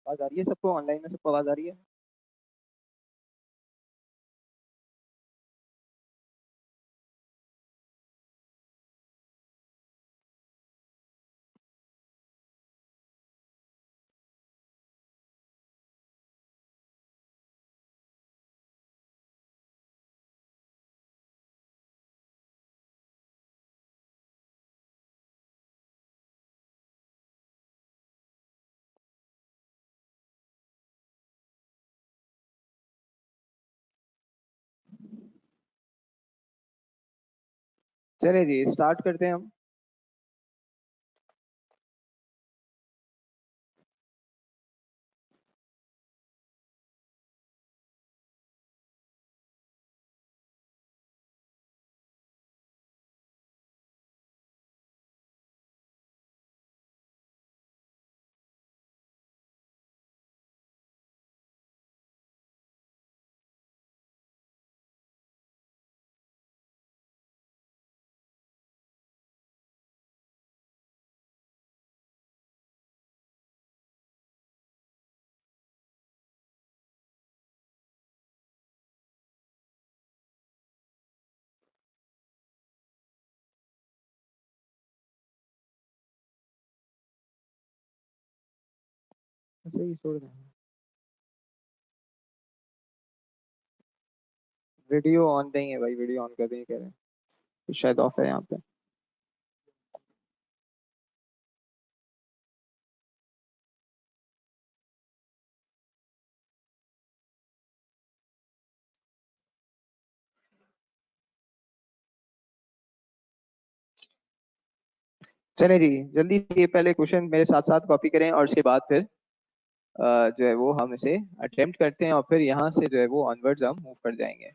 आवाज आ रही है सबको? ऑनलाइन में सबको आवाज आ रही है? चलिए जी, स्टार्ट करते हैं हम। ऐसे ही छोड़ दें। वीडियो ऑन नहीं है भाई, वीडियो ऑन कर दें कह रहे हैं। तो शायद ऑफ है यहाँ पे। चलिए जी, जल्दी से ये पहले क्वेश्चन मेरे साथ साथ कॉपी करें और उसके बाद फिर जो है वो हम इसे अटेम्प्ट करते हैं और फिर यहाँ से जो है वो ऑनवर्ड्स हम मूव कर जाएंगे।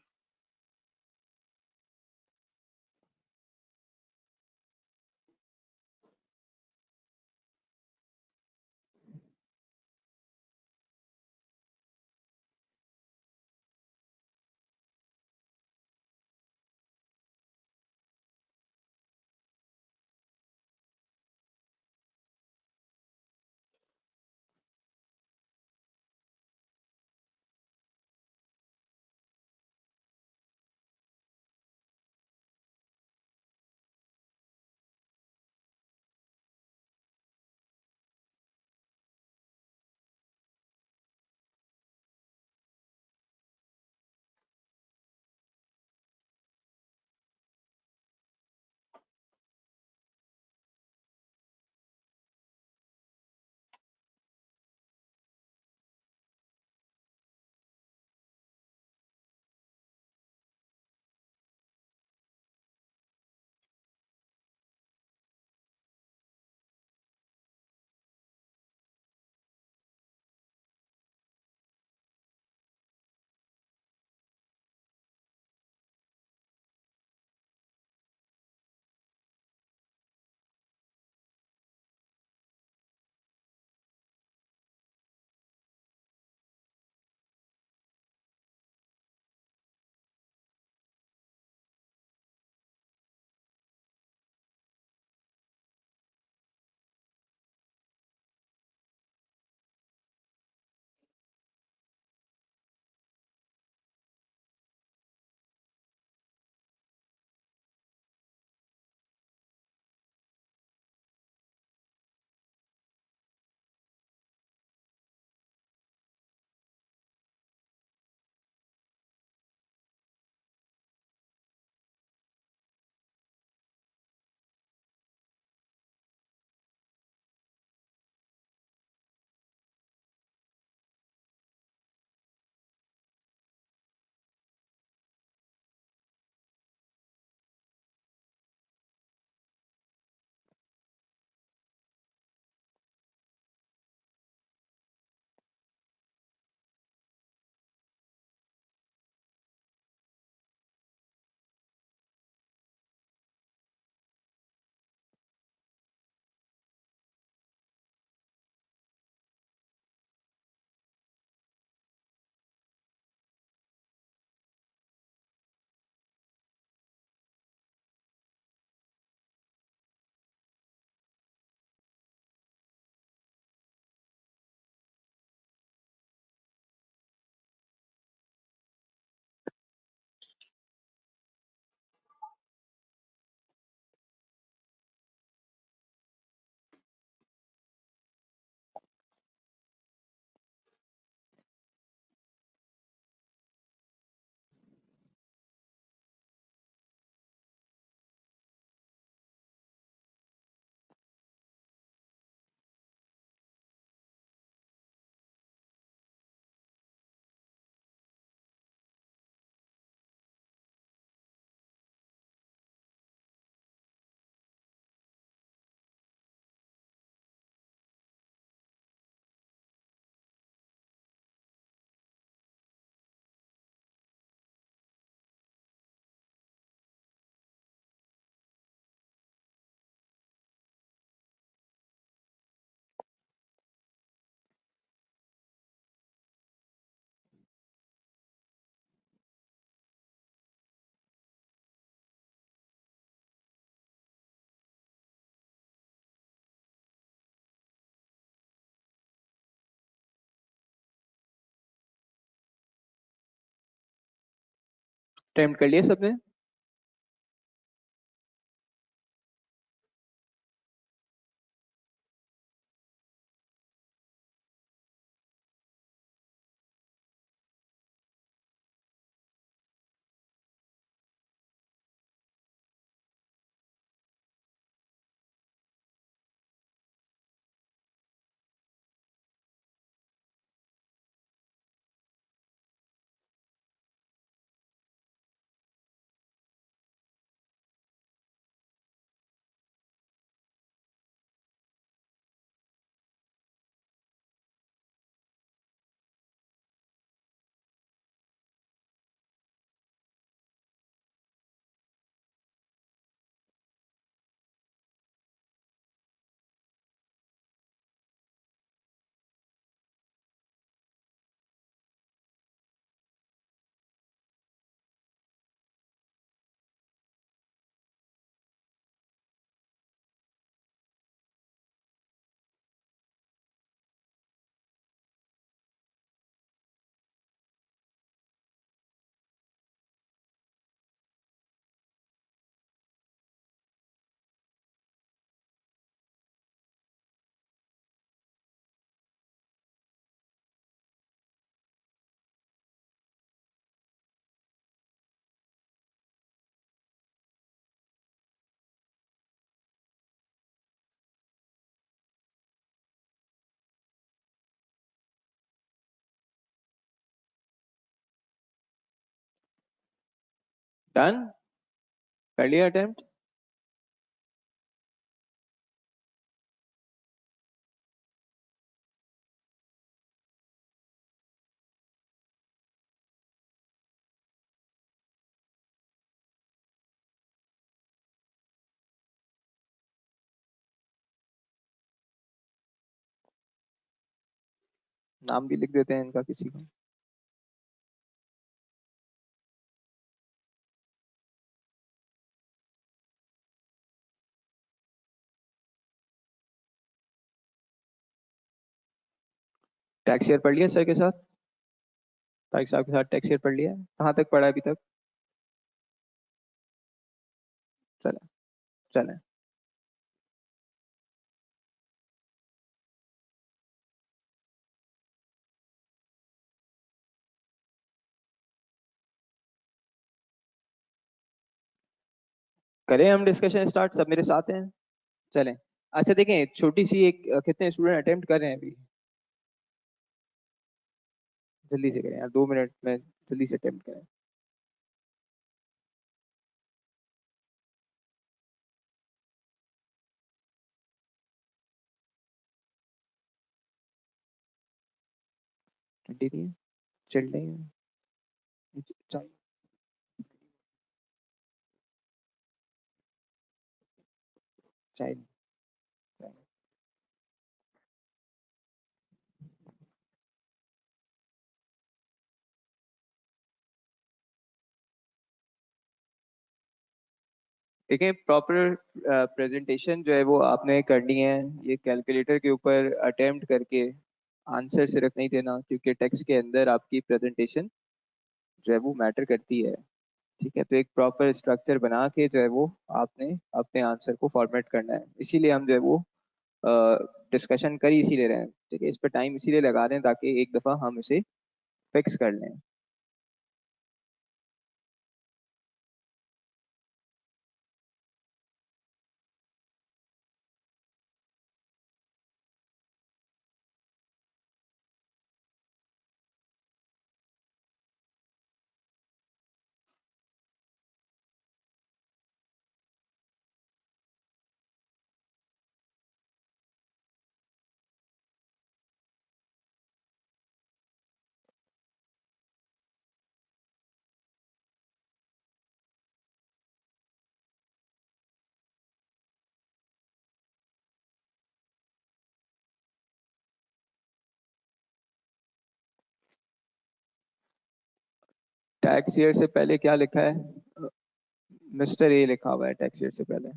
अटेम्प्ट कर लिया सबने? डन? कर लिया अटेम्प्ट? नाम भी लिख देते हैं इनका किसी का। टैक्स ईयर पढ़ लिया सर के साथ? तारिक साहब के साथ टैक्स ईयर पढ़ लिया? कहाँ तक पढ़ा अभी तक? चले चले। करें हम डिस्कशन स्टार्ट, सब मेरे साथ हैं? चलें। अच्छा देखें, छोटी सी एक, कितने स्टूडेंट अटेम्प्ट कर रहे हैं अभी? जल्दी से करें यार, 2 मिनट में जल्दी से अटेम्प्ट करें। ट्वेंटी नहीं है? चिल्ड नहीं है? चाहिए? चाहिए? देखिए, प्रॉपर प्रेजेंटेशन जो है वो आपने करनी है। ये कैलकुलेटर के ऊपर अटेम्प्ट करके आंसर सिर्फ नहीं देना, क्योंकि टेक्स्ट के अंदर आपकी प्रेजेंटेशन जो है वो मैटर करती है। ठीक है, तो एक प्रॉपर स्ट्रक्चर बना के जो है वो आपने अपने आंसर को फॉर्मेट करना है। इसीलिए हम जो है वो डिस्कशन कर ही इसीलिए रहे हैं। ठीक है, इस पर टाइम इसीलिए लगा रहे हैं ताकि एक दफ़ा हम इसे फिक्स कर लें। टैक्स ईयर से पहले क्या लिखा है? मिस्टर ए लिखा हुआ है टैक्स ईयर से पहले।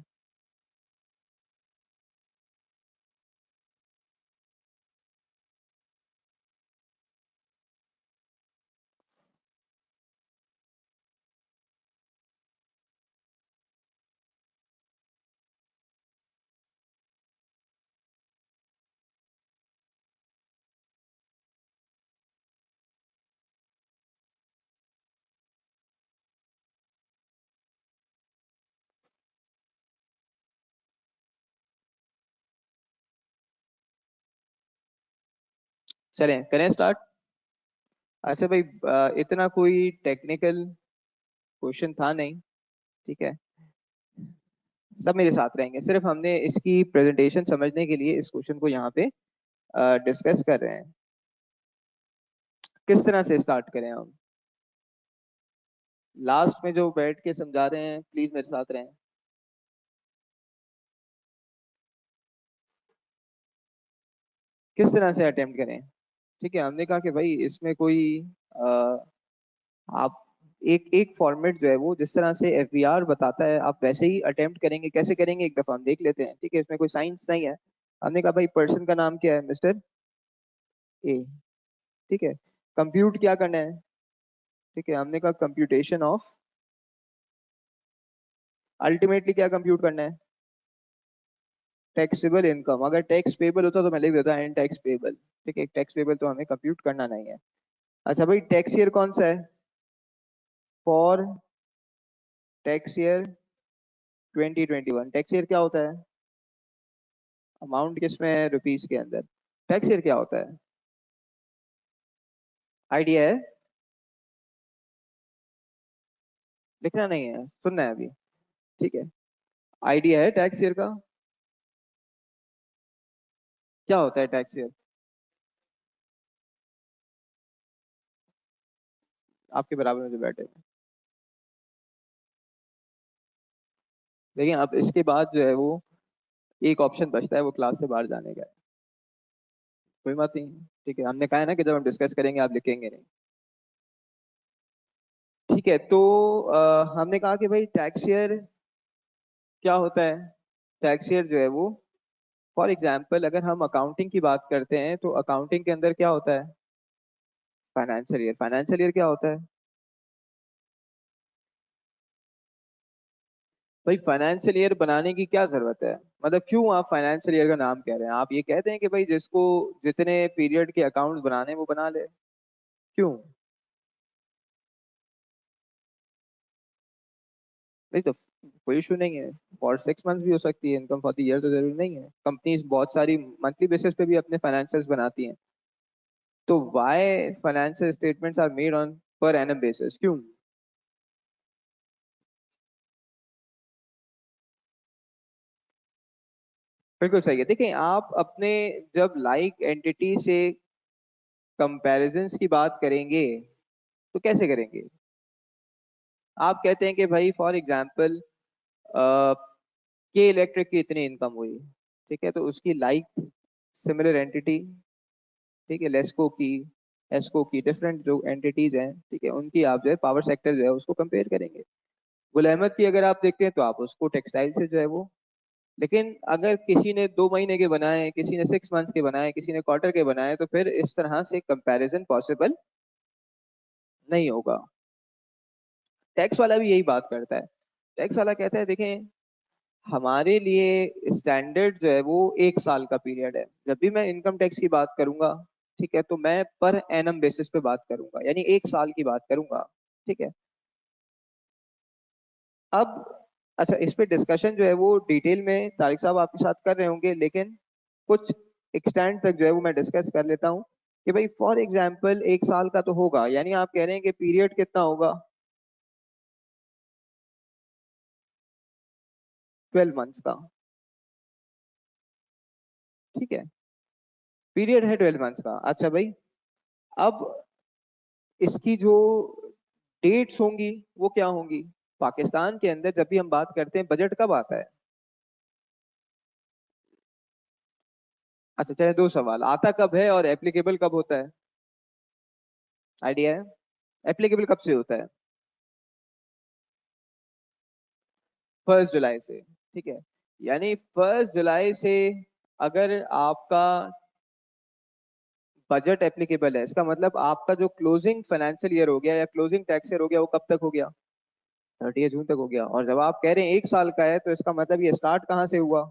चलें करें स्टार्ट। अच्छा भाई, इतना कोई टेक्निकल क्वेश्चन था नहीं। ठीक है, सब मेरे साथ रहेंगे, सिर्फ हमने इसकी प्रेजेंटेशन समझने के लिए इस क्वेश्चन को यहाँ पे डिस्कस कर रहे हैं। किस तरह से स्टार्ट करें हम? लास्ट में जो बैठ के समझा रहे हैं प्लीज मेरे साथ रहें। किस तरह से अटेम्प्ट करें? ठीक है, हमने कहा कि भाई इसमें कोई आप एक एक फॉर्मेट जो है वो जिस तरह से एफबीआर बताता है आप वैसे ही अटेम्प्ट करेंगे। कैसे करेंगे एक दफा हम देख लेते हैं। ठीक है, इसमें कोई साइंस नहीं है। हमने कहा भाई पर्सन का नाम क्या है? Mister A. ठीक है, कंप्यूट क्या करना है? ठीक है, हमने कहा कंप्यूटेशन ऑफ, अल्टीमेटली क्या कंप्यूट करना है? Taxable income. अगर टैक्स पेबल होता तो मैं लिख देता एंड टैक्स पेबल। ठीक है, टैक्स पेबल तो हमें कंप्यूट करना नहीं है। अच्छा भाई, टैक्स ईयर कौन सा है? For tax year 2021। Tax year क्या होता है? अमाउंट किसमें है? रुपीस के अंदर। टैक्स ईयर क्या होता है? आइडिया है? लिखना नहीं है, सुनना है अभी। ठीक है, आइडिया है टैक्स ईयर का? क्या होता है टैक्स ईयर? आपके बराबर में जो बैठे हैं। लेकिन अब इसके बाद जो है वो एक ऑप्शन बचता है, वो क्लास से बाहर जाने का है। कोई बात नहीं। ठीक है, हमने कहा है ना कि जब हम डिस्कस करेंगे आप लिखेंगे नहीं। ठीक है, तो हमने कहा कि भाई टैक्स ईयर क्या होता है? टैक्स ईयर जो है वो, फॉर एग्जाम्पल अगर हम अकाउंटिंग की बात करते हैं तो अकाउंटिंग के अंदर क्या होता है? Financial year. फाइनेंशियल ईयर क्या होता है? भाई फाइनेंशियल ईयर बनाने की क्या जरूरत है? मतलब क्यों आप फाइनेंशियल ईयर का नाम कह रहे हैं? आप ये कहते हैं कि भाई जिसको जितने पीरियड के अकाउंट्स बनाने हैं, वो बना ले। क्यों? नहीं तो कोई इशू नहीं है। फॉर 6 मंथ्स भी हो सकती है इनकम, फॉर द ईयर तो जरूरी नहीं है। कंपनीज बहुत सारी मंथली बेसिस पे भी अपने फाइनेंशियल्स बनाती हैं। तो why financial statements are made on per annum basis? क्यों? बिल्कुल सही है। देखिए आप अपने जब लाइक एंटिटी से कंपैरिजंस की बात करेंगे तो कैसे करेंगे? आप कहते हैं कि भाई फॉर एग्जांपल के इलेक्ट्रिक की इतनी इनकम हुई। ठीक है, तो उसकी लाइक सिमिलर एंटिटी, ठीक है, लेस्को की, एस्को की, डिफरेंट जो एंटिटीज हैं, ठीक है, उनकी आप जो है पावर सेक्टर जो है उसको कंपेयर करेंगे। गुल अहमद की अगर आप देखते हैं तो आप उसको टेक्सटाइल से जो है वो। लेकिन अगर किसी ने 2 महीने के बनाए, किसी ने 6 मंथ्स के बनाए, किसी ने क्वार्टर के बनाए, तो फिर इस तरह से कंपैरिजन पॉसिबल नहीं होगा। टैक्स वाला भी यही बात करता है। टैक्स वाला कहता है देखें, हमारे लिए स्टैंडर्ड जो है वो 1 साल का पीरियड है। जब भी मैं इनकम टैक्स की बात करूंगा, ठीक है, तो मैं पर एनम बेसिस पे बात करूंगा, यानी 1 साल की बात करूंगा। ठीक है। अब अच्छा, इस पे डिस्कशन जो है वो डिटेल में तारिक साहब आपके साथ कर रहे होंगे, लेकिन कुछ एक्सटेंड तक जो है वो मैं डिस्कस कर लेता हूँ कि भाई फॉर एग्जाम्पल 1 साल का तो होगा, यानी आप कह रहे हैं कि पीरियड कितना होगा? 12 मंथ्स का। ठीक है, पीरियड है 12 मंथ्स का। अच्छा भाई, अब इसकी जो डेट्स होंगी वो क्या होंगी? पाकिस्तान के अंदर जब भी हम बात करते हैं बजट कब आता है? अच्छा चलिए, 2 सवाल, आता कब है और एप्लीकेबल कब होता है? आइडिया है? एप्लीकेबल कब से होता है? 1 जुलाई से। ठीक है, यानी 1 जुलाई से अगर आपका बजट एप्लीकेबल है, इसका मतलब आपका जो क्लोजिंग फाइनेंशियल ईयर हो गया या क्लोजिंग टैक्स ईयर हो गया वो कब तक हो गया? 30 जून तक हो गया। और जब आप कह रहे हैं 1 साल का है, तो इसका मतलब ये स्टार्ट कहाँ से हुआ?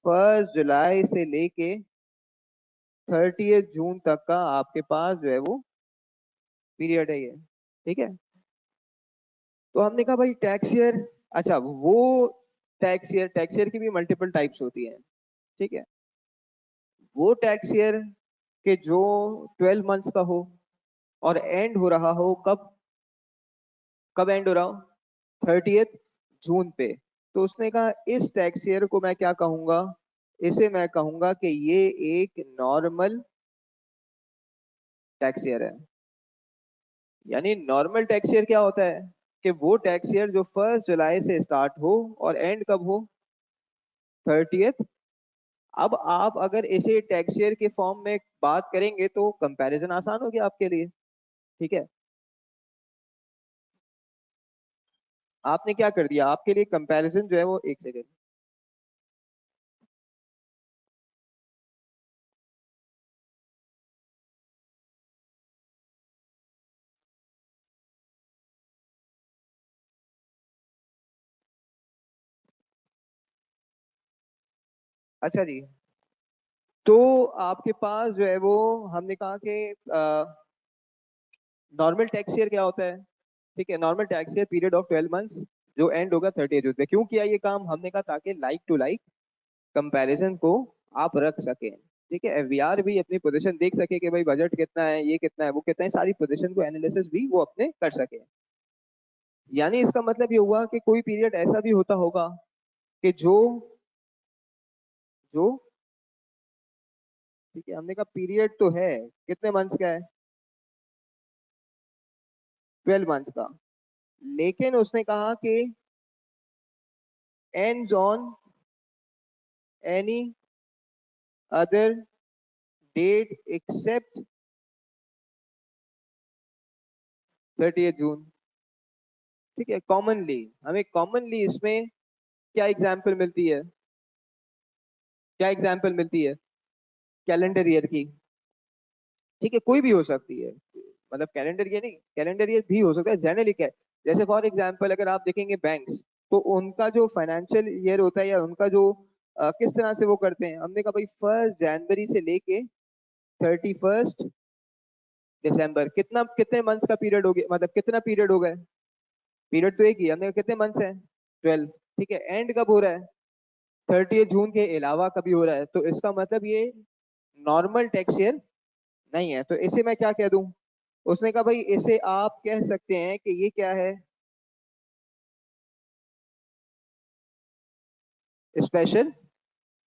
1 जुलाई से लेके 30 जून तक का आपके पास जो है वो पीरियड है ये। ठीक है, तो हमने कहा भाई टैक्स ईयर। अच्छा, वो टैक्स ईयर की भी मल्टीपल टाइप्स होती हैं। ठीक है, वो टैक्स ईयर कि जो 12 मंथ्स का हो और एंड हो रहा हो कब, कब एंड हो रहा हो 30th जून पे। तो उसने कहा इस टैक्स ईयर को मैं क्या कहूंगा, इसे मैं कहूंगा कि ये एक नॉर्मल टैक्स ईयर है। यानी नॉर्मल टैक्स ईयर क्या होता है कि वो टैक्स ईयर जो 1 जुलाई से स्टार्ट हो और एंड कब हो 30th। अब आप अगर इसे टैक्स ईयर के फॉर्म में बात करेंगे तो कंपैरिजन आसान हो गया आपके लिए। ठीक है, आपने क्या कर दिया, आपके लिए कंपैरिजन जो है वो, एक सेकेंड। अच्छा जी, तो आपके पास जो है वो, हमने कहा कि नॉर्मल टैक्स ईयर क्या होता है। ठीक है, normal tax year period of 12 months जो एंड होगा 30 जून पे। क्यों किया ये काम, हमने कहा ताकि लाइक टू लाइक कंपैरिजन को आप रख सकें। ठीक है, एफबीआर भी अपनी पोजीशन देख सके कि भाई बजट कितना है, ये कितना है, वो कितना है, सारी पोजीशन को एनालिसिस भी वो अपने कर सके। यानी इसका मतलब ये हुआ कि कोई पीरियड ऐसा भी होता होगा कि जो जो ठीक है, हमने कहा पीरियड तो है, कितने मंथ्स का है, 12 मंथ्स का। लेकिन उसने कहा कि ends on any other date except 30 June. ठीक है, कॉमनली हमें कॉमनली इसमें क्या एग्जाम्पल मिलती है, क्या एग्जाम्पल मिलती है कैलेंडर ईयर की। ठीक है, कोई भी हो सकती है, मतलब कैलेंडर ईयर नहीं, कैलेंडर ईयर भी हो सकता है जनरली। क्या जैसे फॉर एग्जांपल अगर आप देखेंगे बैंक्स, तो उनका जो फाइनेंशियल ईयर होता है या उनका जो किस तरह से वो करते हैं, हमने कहा भाई 1 जनवरी से लेके 31 दिसंबर, कितना कितने मंथ्स का पीरियड हो गया, मतलब कितना पीरियड हो गया, पीरियड तो एक ही है, हमने कहा कितने मंथ्स हैं 12। ठीक है, एंड कब हो रहा है 30 जून के अलावा कभी हो रहा है, तो इसका मतलब ये नॉर्मल टैक्स ईयर नहीं है। तो इसे मैं क्या कह दूं, उसने कहा भाई इसे आप कह सकते हैं कि ये क्या है, स्पेशल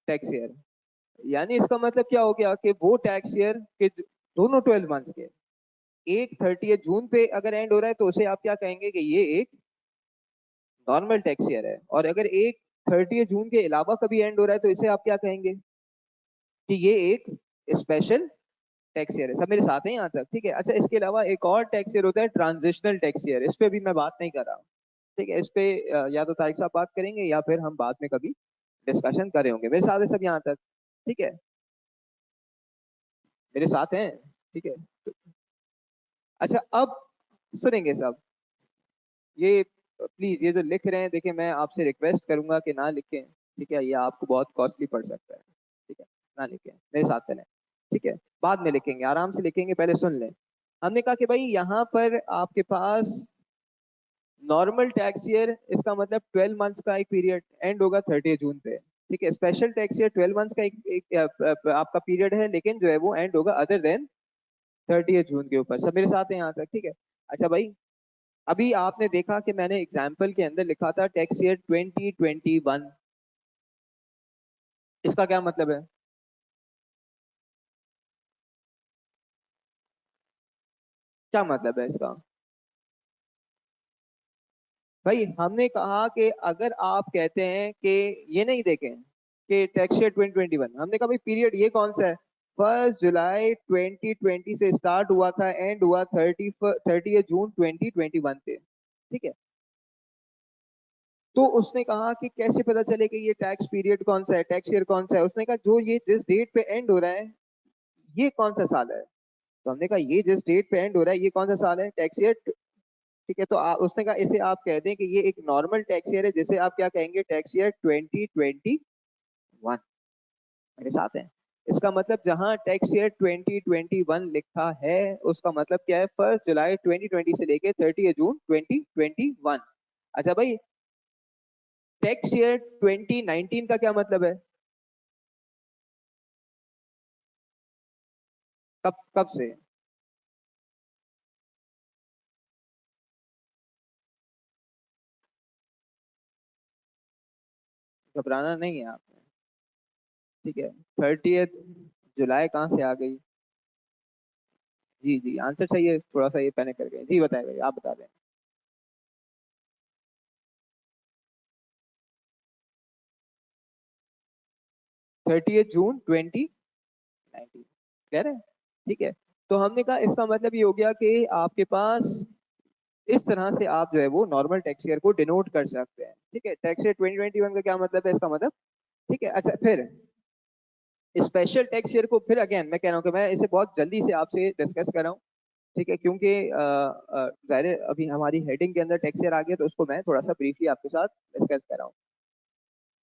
टैक्स ईयर। यानी इसका मतलब क्या हो गया कि वो टैक्स ईयर के दोनों 12 मंथ्स के, एक 30 जून पे अगर एंड हो रहा है तो उसे आप क्या कहेंगे कि ये एक नॉर्मल टैक्स ईयर है। और अगर एक 30 जून के अलावा कभी एंड हो रहा है तो इसे आप क्या कहेंगे कि ये एक स्पेशल टैक्स ईयर है। सब मेरे साथ हैं यहाँ तक, ठीक है। अच्छा, इसके अलावा एक और टैक्स ईयर होता है ट्रांजिशनल टैक्स ईयर, इस पे भी मैं बात नहीं कर रहा हूँ। ठीक है, इस पे या तो तारिक साहब बात करेंगे या फिर हम बाद में कभी डिस्कशन कर रहे होंगे। मेरे साथ है सब यहाँ तक, ठीक है, मेरे साथ हैं, ठीक है। अच्छा, अब सुनेंगे सब ये, प्लीज ये जो लिख रहे हैं, देखिए मैं आपसे रिक्वेस्ट करूंगा कि ना लिखें। ठीक है, ये आपको बहुत कॉस्टली पड़ सकता है। ठीक है, ना लिखें, मेरे साथ चलें। ठीक है, बाद में लिखेंगे, आराम से लिखेंगे, पहले सुन लें। हमने कहा कि भाई यहाँ पर आपके पास नॉर्मल टैक्स ईयर, इसका मतलब 12 मंथ्स का एक पीरियड एंड होगा 30 जून पे। ठीक है, स्पेशल टैक्स ईयर 12 मंथ्स का एक आपका पीरियड है, लेकिन जो है वो एंड होगा अदर देन 30 जून के ऊपर। सब मेरे साथ हैं यहाँ तक, ठीक है। अच्छा भाई, अभी आपने देखा कि मैंने एग्जाम्पल के अंदर लिखा था टैक्स ईयर 2021, इसका क्या मतलब है, क्या मतलब है इसका। भाई हमने कहा कि अगर आप कहते हैं कि ये नहीं देखें कि टैक्स ईयर 2021, हमने कहा भाई पीरियड ये कौन सा है, 1 जुलाई 2020 से स्टार्ट हुआ था, एंड हुआ 30 जून 2021 पे। ठीक है, तो उसने कहा कि कैसे पता चले कि ये टैक्स पीरियड कौन सा है, टैक्स ईयर कौन सा है। उसने कहा जो ये जिस डेट पे एंड हो रहा है ये कौन सा साल है। तो हमने कहा ये जिस डेट पे एंड हो रहा है ये कौन सा साल है, टैक्स ईयर। ठीक है, तो उसने कहा इसे आप कह दें कि ये एक नॉर्मल टैक्स ईयर है, जिसे आप क्या कहेंगे, टैक्स ईयर 2021। मेरे साथ हैं, इसका मतलब जहां टैक्स ईयर 2021 लिखा है उसका मतलब क्या है, 1 जुलाई 2020 से लेके 30 जून 2021। अच्छा भाई, टैक्स ईयर 2019 का क्या मतलब है, कब कब से? घबराना नहीं है आपने। ठीक है। 30 जुलाई कहाँ से आ गई? जी जी, आंसर चाहिए, थोड़ा सा ये पैनिक कर गए। जी बताए भाई, आप बता दें। 30 जून 2019। कह रहे हैं? ठीक है। तो हमने कहा इसका मतलब ये हो गया कि आपके पास इस तरह से आप जो है वो नॉर्मल टैक्स ईयर को डिनोट कर सकते हैं। ठीक है, टैक्स ईयर 2021 का क्या मतलब है, इसका मतलब। ठीक है, अच्छा फिर स्पेशल टैक्स ईयर को फिर अगेन मैं कह रहा हूँ कि मैं इसे बहुत जल्दी से आपसे डिस्कस कर रहा हूँ। ठीक है, क्योंकि जाहिर है अभी हमारी हेडिंग के अंदर टैक्स ईयर आ गया, तो उसको मैं थोड़ा सा ब्रीफली आपके साथ डिस्कस कर रहा हूँ।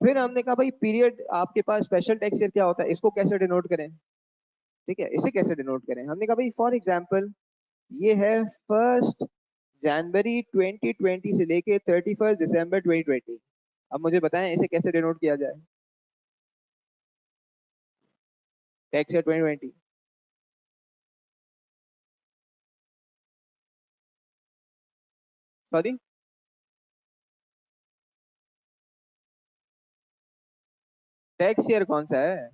फिर हमने कहा भाई पीरियड आपके पास स्पेशल टैक्स ईयर क्या होता है, इसको कैसे डिनोट करें। ठीक है, इसे कैसे डिनोट करें, हमने कहा भाई फॉर एग्जाम्पल ये है 1 जनवरी 2020 से लेके 31 दिसंबर 2020। अब मुझे बताएं इसे कैसे डिनोट किया जाए, tax year 2020। Sorry, tax year कौन सा है?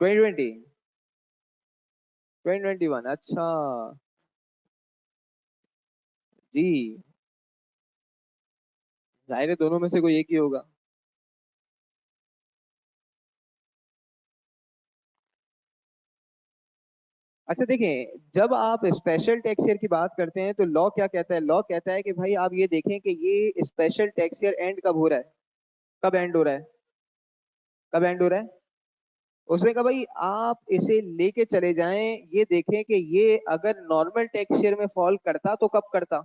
2020, 2021, अच्छा। जी, जाहिर है दोनों में से कोई एक ही होगा। अच्छा देखिए, जब आप स्पेशल टैक्स ईयर की बात करते हैं तो लॉ क्या कहता है, लॉ कहता है कि भाई आप ये देखें कि ये स्पेशल टैक्स ईयर एंड कब हो रहा है। कब एंड हो रहा है? कब एंड हो रहा है? उसने कहा भाई आप इसे लेके चले जाएं, ये देखें कि ये अगर नॉर्मल टैक्स ईयर में फॉल करता तो कब करता।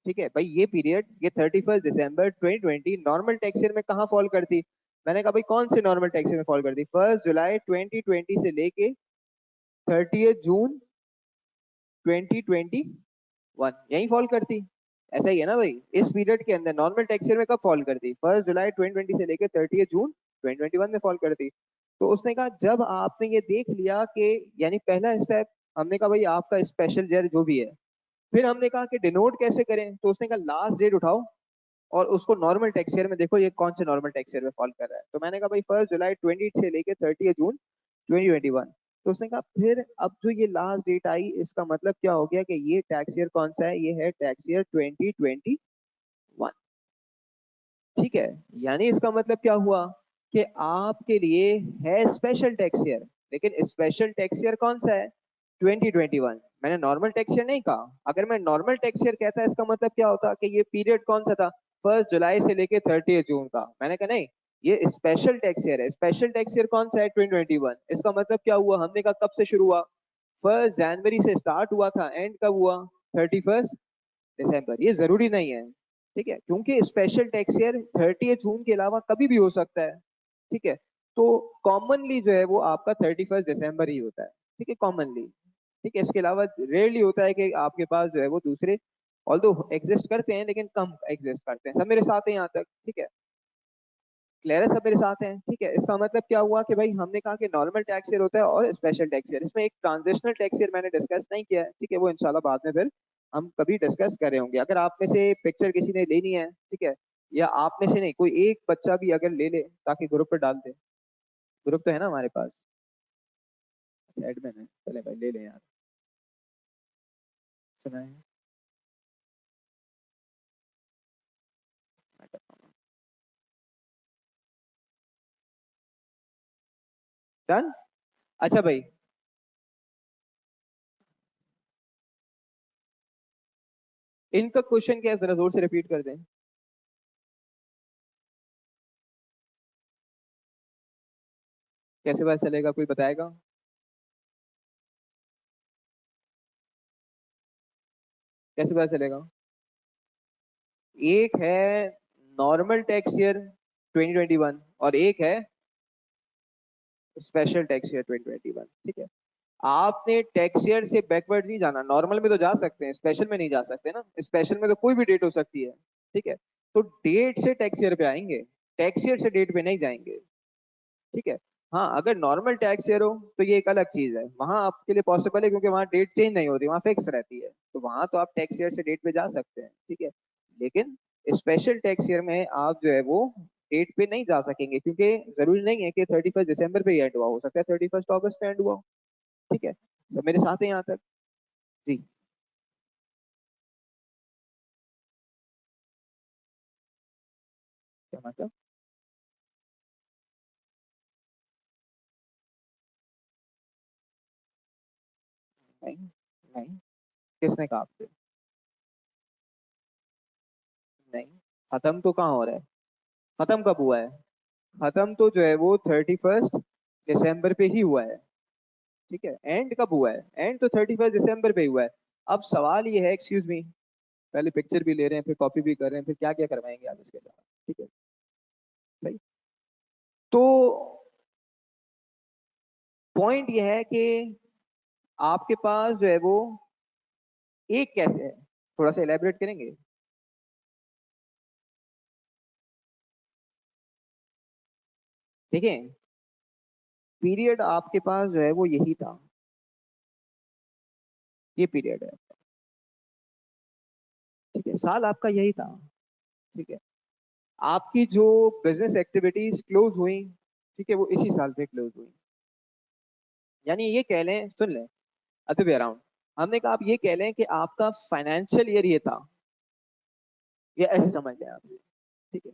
ठीक है भाई, ये पीरियड ये 31 दिसंबर 2020 नॉर्मल टैक्स ईयर में कहाँ फॉल करती। मैंने कहा भाई कौन से नॉर्मल टैक्स ईयर में फॉल करती, 1 जुलाई 2020 से लेके 30 जून 2021 यही फॉल करती। ऐसा ही है ना भाई, इस पीरियड के अंदर नॉर्मल टैक्स ईयर में कब फॉल करती, 1 जुलाई 2020 से लेके 30 जून 2021 में फॉल करती। तो उसने कहा जब आपने ये देख लिया कि यानी पहला स्टेप, हमने कहा भाई आपका स्पेशल ईयर जो भी है, फिर हमने कहा कि डिनोट कैसे करें, तो उसने कहा लास्ट डेट उठाओ और उसको नॉर्मल टैक्स ईयर में देखो ये कौन से नॉर्मल टैक्स ईयर में फॉल कर रहा है। तो मैंने कहा भाई 1 जुलाई 20 से लेके 30 जून 2021। तो उसने कहा फिर अब जो ये लास्ट डेट आई इसका मतलब क्या हो गया कि ये टैक्स ईयर कौन सा है, ये है टैक्स ईयर 2021। ठीक है, यानी इसका मतलब क्या हुआ कि आपके लिए है स्पेशल टैक्स ईयर, लेकिन स्पेशल टैक्स ईयर कौन सा है, 2021। मैंने नॉर्मल टैक्स ईयर नहीं कहा। अगर मैं नॉर्मल टैक्स ईयर कहता इसका मतलब क्या होता कि ये पीरियड कौन सा था, 1 जुलाई से लेके 30 जून का। मैंने कहा नहीं, ये स्पेशल टैक्स ईयर है। स्पेशल टैक्स ईयर कौन सा है, 2021। इसका मतलब क्या हुआ, हमने कहा कब से शुरू हुआ, 1 जनवरी से स्टार्ट हुआ था, एंड कब हुआ, 31 दिसंबर। ये जरूरी नहीं है। ठीक है, क्योंकि स्पेशल टैक्स ईयर 30 जून के अलावा कभी भी हो सकता है। ठीक है, तो कॉमनली जो है वो आपका 31 दिसंबर ही होता है। ठीक है, कॉमनली। ठीक है, इसके अलावा रेयरली होता है कि आपके पास जो है वो दूसरे ऑल्दो एग्जिस्ट करते हैं लेकिन कम एग्जिस्ट करते हैं। सब मेरे साथ हैं यहाँ तक? ठीक है, क्लियर है, सब मेरे साथ हैं? ठीक है, इसका मतलब क्या हुआ कि भाई हमने कहा कि नॉर्मल टैक्स ईयर होता है और स्पेशल टैक्स ईयर, इसमें एक ट्रांजिशनल टैक्स ईयर मैंने डिस्कस नहीं किया है। ठीक है, वो इंशाल्लाह बाद में फिर हम कभी डिस्कस कर रहे होंगे। अगर आप में से पिक्चर किसी ने लेनी है, ठीक है, या आप में से नहीं कोई एक बच्चा भी अगर ले ले ताकि ग्रुप पर डाल दे। ग्रुप तो है ना हमारे पास? अच्छा एडमिन है, चले भाई ले लें यार। सुना है? डन। अच्छा भाई, इनका क्वेश्चन क्या है, जरा जोर से रिपीट कर दें। कैसे पता चलेगा, कोई बताएगा? कैसे पता चलेगा? एक है नॉर्मल टैक्स ईयर 2021 और एक है स्पेशल टैक्स ईयर 2021। ठीक है, आपने टैक्स ईयर से बैकवर्ड नहीं जाना। नॉर्मल में तो जा सकते हैं, स्पेशल में नहीं जा सकते ना। स्पेशल में तो कोई भी डेट हो सकती है। ठीक है, तो डेट से टैक्स ईयर पे आएंगे, टैक्स ईयर से डेट पे नहीं जाएंगे। ठीक है, हाँ, अगर नॉर्मल टैक्स ईयर हो तो ये एक अलग चीज है, वहां आपके लिए पॉसिबल है क्योंकि वहां डेट चेंज नहीं होती, वहां फिक्स रहती है, तो वहां तो आप टैक्स ईयर से डेट पे जा सकते हैं, ठीक है। लेकिन स्पेशल टैक्स ईयर में आप जो है वो डेट पे नहीं जा सकेंगे, क्योंकि जरूरी नहीं है कि 31 दिसंबर पे ही एंड हुआ, हो सकता है 31 अगस्त पे एंड हुआ हो, ठीक है। सब मेरे साथ है यहाँ तक? जी। क्या मतलब? नहीं, नहीं, किसने कहा आपसे? नहीं, खत्म तो कहाँ हो रहा है? खत्म कब हुआ है? खत्म तो जो है वो 31 दिसंबर पे ही हुआ है, ठीक है। एंड कब हुआ है? एंड तो 31 दिसंबर पे ही हुआ है। अब सवाल ये है, एक्सक्यूज मी, पहले पिक्चर भी ले रहे हैं, फिर कॉपी भी कर रहे हैं, फिर क्या क्या करवाएंगे आप इसके साथ, ठीक है। सही। तो पॉइंट ये है कि आपके पास जो है वो एक कैसे है, थोड़ा सा इलेबोरेट करेंगे? देखें, पीरियड आपके पास जो है वो यही था, ये पीरियड है, ठीक है, साल आपका यही था, ठीक है। आपकी जो बिजनेस एक्टिविटीज क्लोज हुई, ठीक है, वो इसी साल पे क्लोज हुई। यानी ये कह लें, सुन लें, अभी भी अराउंड, हमने कहा आप ये कह लें कि आपका फाइनेंशियल ईयर ये था, ये ऐसे समझ लें आप, ठीक है।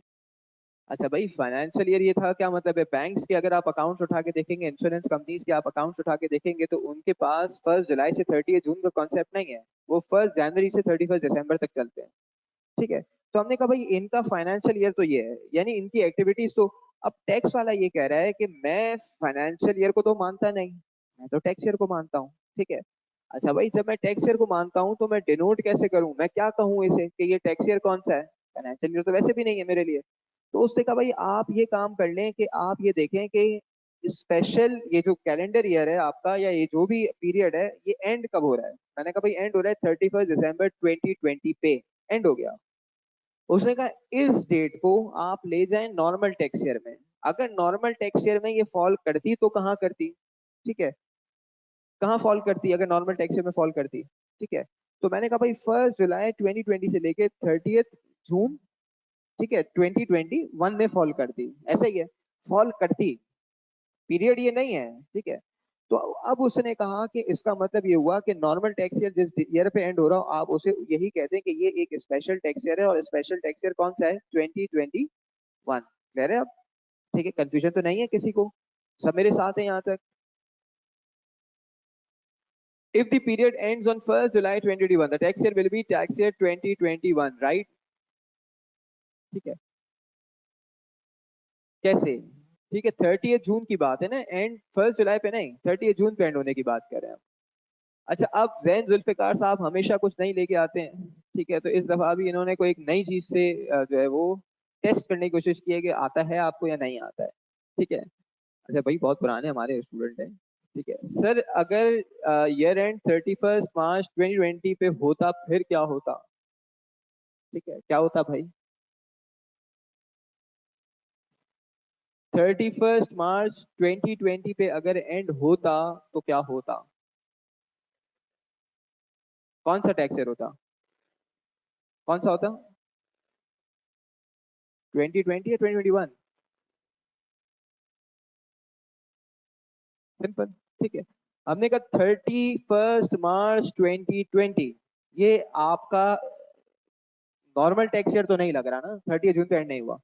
अच्छा भाई, फाइनेंशियल ईयर ये था क्या मतलब है? बैंक्स के अगर आप अकाउंट्स उठा के देखेंगे, इंश्योरेंस कंपनीज के आप अकाउंट्स उठा के देखेंगे, तो उनके पास 1 जुलाई से 30 जून का कॉन्सेप्ट नहीं है, वो 1 जनवरी से 31 दिसंबर तक चलते हैं, ठीक है। तो हमने कहा भाई इनका फाइनेंशियल ईयर तो ये है, यानी इनकी एक्टिविटीज तो, अब टैक्स वाला ये कह रहा है कि मैं फाइनेंशियल ईयर को तो मानता नहीं, मैं तो टैक्स ईयर को मानता हूँ, ठीक है। अच्छा भाई, जब मैं टैक्स ईयर को मानता हूँ तो मैं डिनोट कैसे करूं, मैं क्या कहूँ इसे कि ये टैक्स ईयर कौन सा है? फाइनेंशियल ईयर तो वैसे भी नहीं है मेरे लिए। तो उसने कहा भाई आप ये काम कर लें कि आप ये देखें कि स्पेशल ये जो कैलेंडर ईयर है आपका, या ये जो भी पीरियड है, ये एंड कब हो रहा है? मैंने कहा भाई एंड हो रहा है 31 दिसंबर 2020 पे, एंड हो गया। उसने कहा इस डेट को आप ले जाएं नॉर्मल टैक्स ईयर में। अगर नॉर्मल टैक्स ईयर में ये फॉल करती तो कहाँ करती, ठीक है, कहाँ फॉल करती अगर नॉर्मल टैक्स ईयर में फॉल करती, ठीक है। तो मैंने कहा भाई 1 जुलाई 2020 से लेके 30 जून, ठीक है, 2021 में फॉल करती, ऐसा ही है, फॉल करती, पीरियड ये नहीं है, ठीक है। तो अब उसने कहा कि इसका मतलब ये हुआ कि नॉर्मल टैक्स ईयर जिस ईयर पे एंड हो रहा हो, आप उसे यही कहते हैं कि ये एक स्पेशल टैक्स ईयर है, और स्पेशल टैक्स ईयर कौन सा है? 2021। कह रहे हैं आप? ठीक है, कंफ्यूजन तो नहीं है किसी को? सब मेरे साथ हैं यहाँ तक? If the period ends on 1st July 2021, the tax year will be tax year 2021, right? ठीक है, कैसे? ठीक है, 30 जून की बात है ना, एंड 1 जुलाई पे नहीं, 30 जून पे एंड होने की बात कर रहे हैं हम। अच्छा, अब जैन जुल्फिकार साहब हमेशा कुछ नई लेके आते हैं, ठीक है, तो इस दफा भी इन्होंने कोई एक नई चीज से जो है वो टेस्ट करने की कोशिश की है कि आता है आपको या नहीं आता है, ठीक है। अच्छा भाई, बहुत पुराने हमारे स्टूडेंट हैं, ठीक है सर, अगर ईयर एंड 31 मार्च 2020 पे होता फिर क्या होता? ठीक है, क्या होता भाई? 31 मार्च 2020 पे अगर एंड होता तो क्या होता? कौन सा टैक्स ईयर होता? कौन सा होता? 2020 या 2021? सिंपल, ठीक है। हमने कहा 31 मार्च 2020, ये आपका नॉर्मल टैक्स ईयर तो नहीं लग रहा ना, 30 जून पे एंड नहीं हुआ।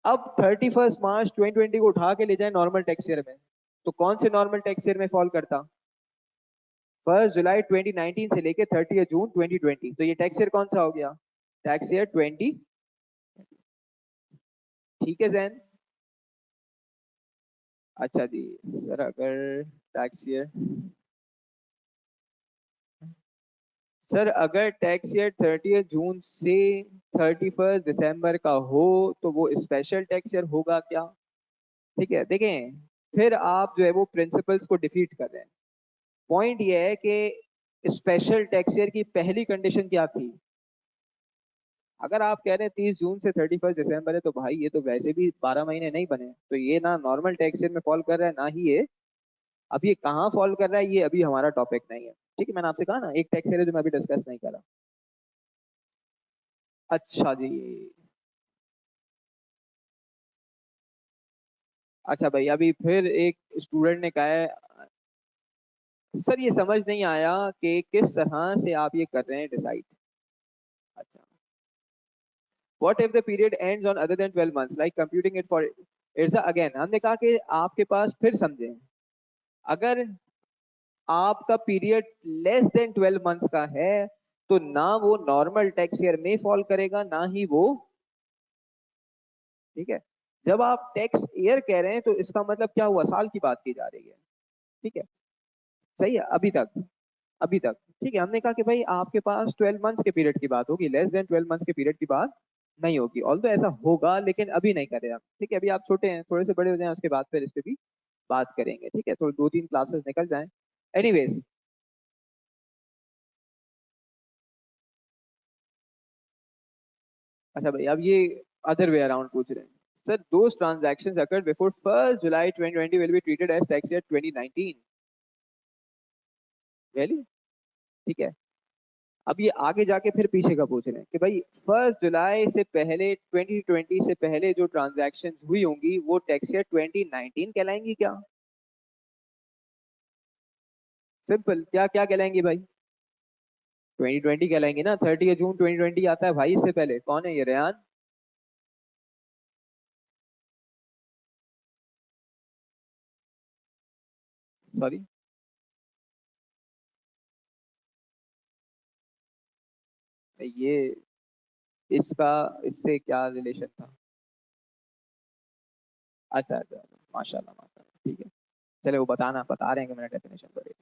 अब 31 मार्च 2020 को उठा के ले जाए नॉर्मल टैक्स ईयर में, तो कौन से नॉर्मल टैक्स ईयर में फॉल करता? 1 जुलाई 2019 से लेके 30 जून 2020, तो ये टैक्स ईयर कौन सा हो गया? Tax year 20। ठीक है जैन। अच्छा जी, सर अगर टैक्स ईयर, सर अगर टैक्स ईयर 30 जून से 31 दिसंबर का हो तो वो स्पेशल टैक्स ईयर होगा क्या? ठीक है, देखें, फिर आप जो है वो प्रिंसिपल्स को डिफीट कर रहे हैं। पॉइंट ये है कि स्पेशल टैक्स ईयर की पहली कंडीशन क्या थी? अगर आप कह रहे हैं 30 जून से 31 दिसंबर है, तो भाई ये तो वैसे भी 12 महीने नहीं बने, तो ये ना नॉर्मल टैक्स ईयर में फॉल कर रहा है, ना ही ये अब ये कहाँ फॉल कर रहा है, ये अभी हमारा टॉपिक नहीं है। ठीक है, मैंने आपसे कहा ना एक टैक्स ईयर है जो मैं अभी डिस्कस नहीं करा। अच्छा जी। अच्छा भाई, अभी फिर एक स्टूडेंट ने कहा है, सर ये समझ नहीं आया कि किस तरह से आप ये कर रहे हैं डिसाइड। अच्छा, what if the period ends on other than 12 months like computing it for its again, हमने कहा कि आपके पास फिर समझें, अगर आपका पीरियड लेस देन 12 मंथ्स का है तो ना वो नॉर्मल टैक्स ईयर में फॉल करेगा, ना ही वो, ठीक है। जब आप टैक्स ईयर कह रहे हैं तो इसका मतलब क्या हुआ, साल की बात की जा रही है। ठीक है, सही है अभी तक, अभी तक ठीक है। हमने कहा कि भाई आपके पास 12 मंथ्स के पीरियड की बात होगी, लेस देन 12 मंथ्स के पीरियड की बात नहीं होगी। ऑल तो ऐसा होगा लेकिन अभी नहीं करें हम, ठीक है। अभी आप छोटे हैं, थोड़े से बड़े हो जाएं उसके बाद फिर इस पे भी बात करेंगे, ठीक है। तो 2-3 क्लासेस निकल जाएं। एनीवेज, अच्छा भाई अब ये अदर वे अराउंड पूछ रहे हैं, sir those transactions occurred before 1 July 2020 will be treated as tax year 2019, really? ठीक है, अब ये आगे जाके फिर पीछे का पूछ रहे हैं कि भाई 1 जुलाई से पहले 2020 से पहले जो ट्रांजैक्शंस हुई होंगी वो टैक्स ईयर 2019 कहलाएंगी क्या? सिंपल, क्या क्या कहलाएंगी भाई? 2020 कहलाएंगी ना, 30 जून 2020 आता है भाई, इससे पहले कौन है ये, रेहान? सॉरी, ये इसका इससे क्या रिलेशन था? अच्छा अच्छा अच्छा, माशाल्लाह माशाल्लाह, ठीक है। चले वो बताना बता रहे हैं कि मैंने डेफिनेशन पढ़ी।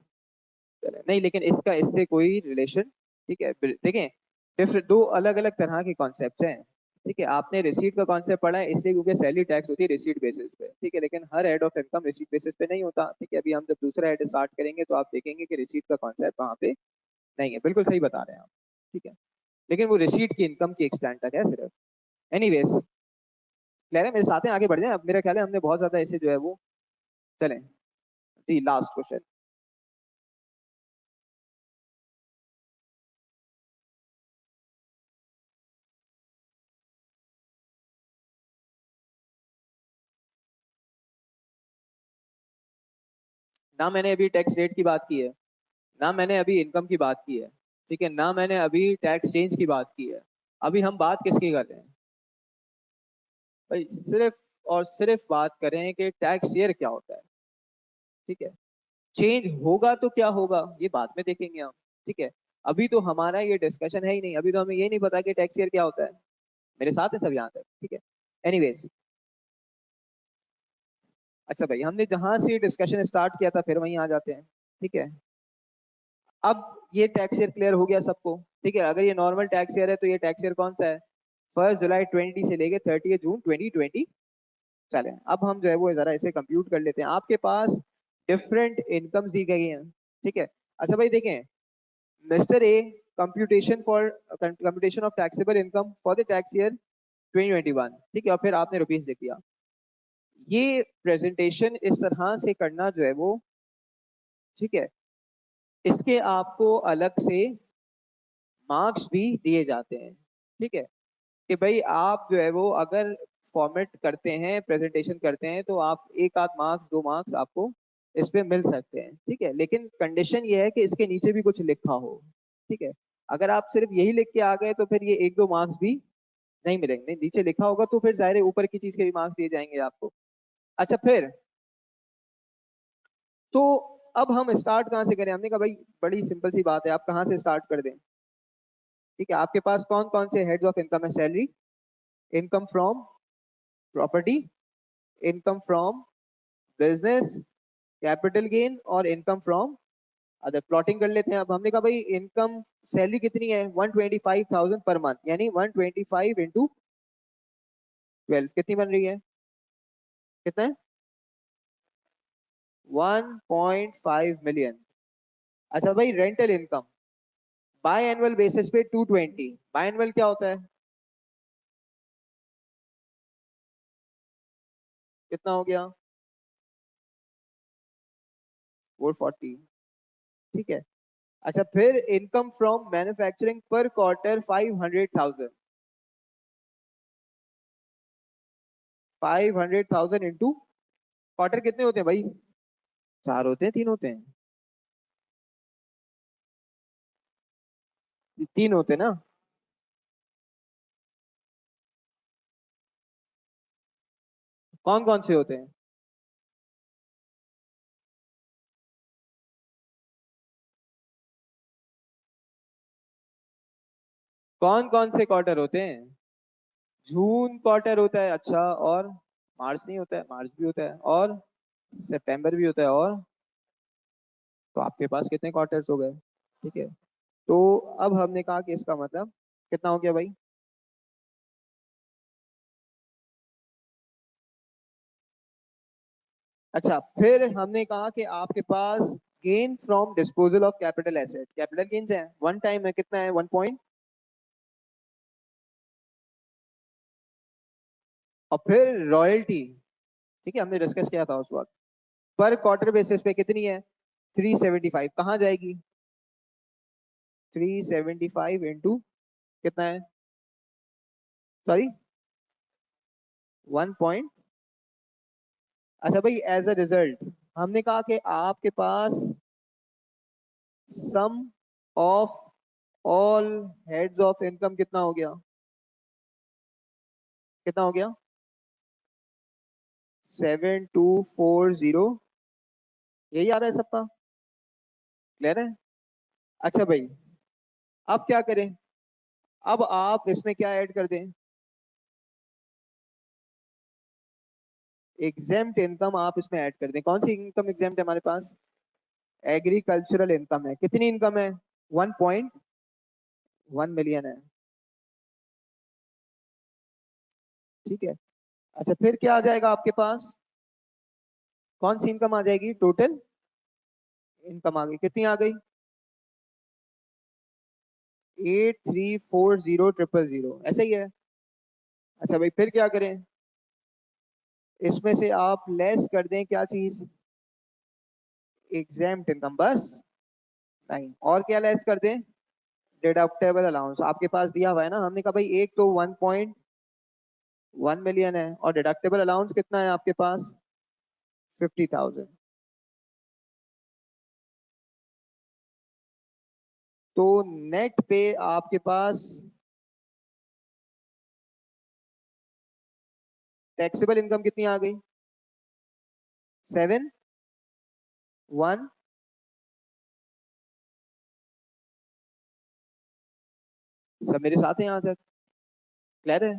चले नहीं, लेकिन इसका इससे कोई रिलेशन, ठीक है। देखें, डिफरेंट दो अलग अलग तरह के कॉन्सेप्ट हैं। ठीक है, आपने रिसीट का कॉन्सेप्ट पढ़ा है इसलिए क्योंकि सैलरी टैक्स होती है रिसीट बेसिस पे, ठीक है, लेकिन हर head of income receipt basis पे नहीं होता। ठीक है, अभी हम जब दूसरा हेड स्टार्ट करेंगे तो आप देखेंगे कि रिसीट का कॉन्सेप्ट वहाँ पे नहीं है। बिल्कुल सही बता रहे हैं आप, ठीक है, लेकिन वो रिसीट की इनकम की एक्सटेंट तक है सिर्फ। एनीवेज, क्लियर है, मेरे साथ हैं, आगे बढ़ जाए। अब मेरा ख्याल है हमने बहुत ज्यादा ऐसे जो है वो, चलें जी लास्ट क्वेश्चन। ना मैंने अभी टैक्स रेट की बात की है, ना मैंने अभी इनकम की बात की है, ठीक है, ना मैंने अभी टैक्स चेंज की बात की है। अभी हम बात किसकी कर रहे हैं भाई? सिर्फ और सिर्फ बात करें कि टैक्स ईयर क्या होता है, ठीक है। चेंज होगा तो क्या होगा ये बाद में देखेंगे हम, ठीक है। अभी तो हमारा ये डिस्कशन है ही नहीं, अभी तो हमें ये नहीं पता कि टैक्स ईयर क्या होता है। मेरे साथ है सब यहाँ तक, ठीक है। एनीवेज, अच्छा भाई हमने जहां से डिस्कशन स्टार्ट किया था फिर वहीं आ जाते हैं, ठीक है। अब ये टैक्स ईयर क्लियर हो गया सबको, ठीक है। अगर ये नॉर्मल टैक्स ईयर है तो ये टैक्स ईयर कौन सा है? 1 जुलाई 20 से लेके 30 जून 2020। चले अब हम जो है वो जरा इसे कंप्यूट कर लेते हैं। आपके पास डिफरेंट इनकम्स दी गई हैं, ठीक है। अच्छा भाई देखें, mister A, computation of taxable income for the tax year 2021, ठीक है, और फिर आपने रुपीस लिख दिया। ये प्रेजेंटेशन इस तरह से करना जो है वो, ठीक है, इसके आपको अलग से मार्क्स भी दिए जाते हैं, ठीक है। कि भाई आप जो है वो अगर फॉर्मेट करते हैं, प्रेजेंटेशन करते हैं, तो आप एक आध मार्क्स, 2 मार्क्स आपको इस पे मिल सकते हैं, ठीक है। लेकिन कंडीशन ये है कि इसके नीचे भी कुछ लिखा हो, ठीक है। अगर आप सिर्फ यही लिख के आ गए तो फिर ये 1-2 मार्क्स भी नहीं मिलेंगे। नीचे लिखा होगा तो फिर जाहिर है ऊपर की चीज के भी मार्क्स दिए जाएंगे आपको। अच्छा फिर, तो अब हम स्टार्ट कहाँ से करें? हमने कहा भाई बड़ी सिंपल सी बात है, आप कहाँ से स्टार्ट कर दें? ठीक है, आपके पास कौन कौन से हेड्स ऑफ इनकम है? Salary, income from property, income from business, capital gain और इनकम फ्रॉम अदर। प्लॉटिंग कर लेते हैं। अब हमने कहा भाई इनकम, सैलरी कितनी है? 125,000 पर मंथ, यानी 125 इंटू 12 कितनी बन रही है? कितना है? 1.5 मिलियन। अच्छा भाई rental income by annual basis पे 220, बाय एनुअल क्या होता है? कितना हो गया? 440। ठीक है। अच्छा, फिर इनकम फ्रॉम मैन्युफैक्चरिंग पर क्वार्टर 500,000। 500,000 इंटू क्वार्टर कितने होते हैं भाई? 4 होते हैं, 3 होते हैं? 3 होते हैं ना? कौन कौन से होते हैं? कौन कौन से क्वार्टर होते हैं? जून क्वार्टर होता है, अच्छा, और मार्च नहीं होता है? मार्च भी होता है, और सितंबर भी होता है, और तो आपके पास कितने क्वार्टर्स हो गए? ठीक है। तो अब हमने कहा कि इसका मतलब कितना हो गया भाई? अच्छा, फिर हमने कहा कि आपके पास gain from disposal of capital asset, capital gains है, वन टाइम है, कितना है? 1 पॉइंट। और फिर रॉयल्टी, ठीक है, हमने डिस्कस किया था उस वक्त, पर क्वार्टर बेसिस पे कितनी है? 375। कहाँ जाएगी? 375 इंटू कितना है? Sorry, 1 point. अच्छा भाई, एज अ रिजल्ट हमने कहा कि आपके पास sum of all heads of income कितना हो गया? कितना हो गया? 7240। यही आ रहा है सबका? क्लियर है? अच्छा भाई, अब क्या करें? अब आप इसमें क्या ऐड कर दें? एग्जेम्प्ट इनकम आप इसमें ऐड कर दें। कौन सी इनकम एग्जेम्प्ट है हमारे पास? एग्रीकल्चरल इनकम है। कितनी इनकम है? 1.1 मिलियन है। ठीक है। अच्छा, फिर क्या आ जाएगा आपके पास? कौन सी इनकम आ जाएगी? टोटल इनकम आ गई। कितनी आ गई? 8340,000, ऐसा ही है? अच्छा भाई, फिर क्या करें? इसमें से आप लेस कर दें क्या चीज? एग्जेम्प्ट इनकम, बस? नहीं, और क्या लेस कर दें? Deductible allowance. आपके पास दिया हुआ है ना, हमने कहा भाई एक तो 1.1 मिलियन है, और डिडक्टेबल अलाउंस कितना है आपके पास? 50,000। तो नेट पे आपके पास टैक्सेबल इनकम कितनी आ गई? 7 1। सब मेरे साथ हैं यहाँ तक? क्लियर है?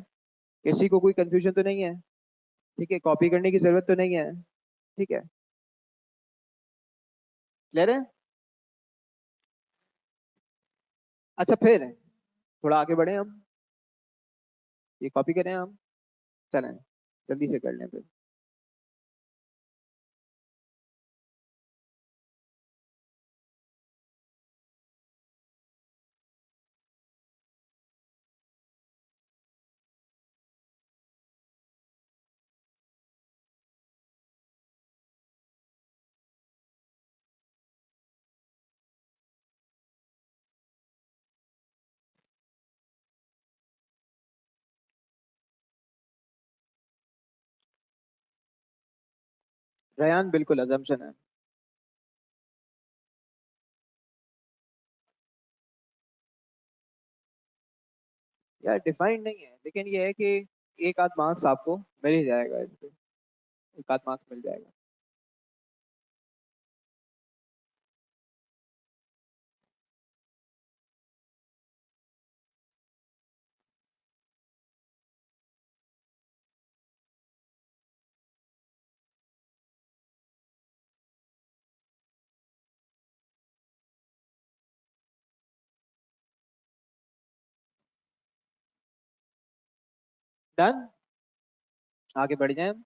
किसी को कोई कंफ्यूजन तो नहीं है? ठीक है, कॉपी करने की जरूरत तो नहीं है? ठीक है, क्लियर है? अच्छा, फिर थोड़ा आगे बढ़े हम, ये कॉपी करें हम, चलें जल्दी से कर लें फिर। रयान, बिल्कुल अजम्पशन है। यार डिफाइंड नहीं है, लेकिन ये है कि एक आध मार्क्स आपको मिल ही जाएगा इस पे, एक आध मार्क्स मिल जाएगा। डन, आगे बढ़ जाए हम।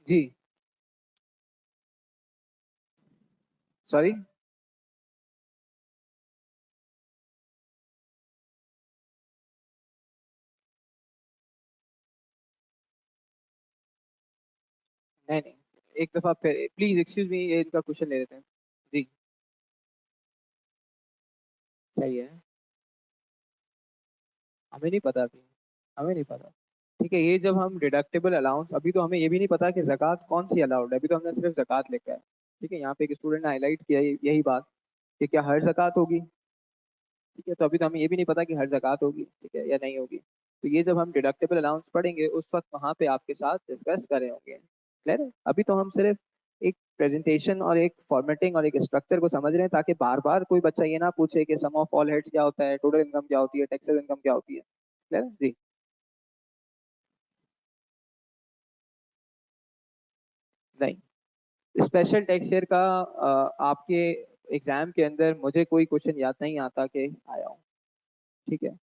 जी। सॉरी। नहीं नहीं, एक दफा फिर प्लीज एक्सक्यूज मी, ये इनका क्वेश्चन ले लेते हैं। जी। सही है। हमें नहीं पता अभी। हमें नहीं पता। ठीक है, ये जब हम डिडक्टेबल अलाउंस, अभी तो हमें ये भी नहीं पता कि ज़कात कौन सी अलाउड है, अभी तो हमने सिर्फ ज़कात लिखा है। ठीक है, यहाँ पे एक स्टूडेंट ने हाईलाइट किया यही बात कि क्या हर ज़कात होगी। ठीक है, तो अभी तो हमें ये भी नहीं पता कि हर ज़कात होगी, ठीक है, या नहीं होगी। तो ये जब हम डिडक्टेबल अलाउंस पढ़ेंगे उस वक्त वहाँ पे आपके साथ डिस्कस कर रहे होंगे, क्लियर है। अभी तो हम सिर्फ एक प्रेजेंटेशन और एक फॉर्मेटिंग और एक स्ट्रक्चर को समझ रहे हैं, ताकि बार बार कोई बच्चा ये ना पूछे कि सम ऑफ ऑल हेड्स क्या होता है, टोटल इनकम क्या होती है, टैक्सेबल इनकम क्या होती है। क्लियर है जी। नहीं, स्पेशल टैक्स ईयर का आपके एग्जाम के अंदर मुझे कोई क्वेश्चन याद नहीं आता कि आया हो। ठीक है,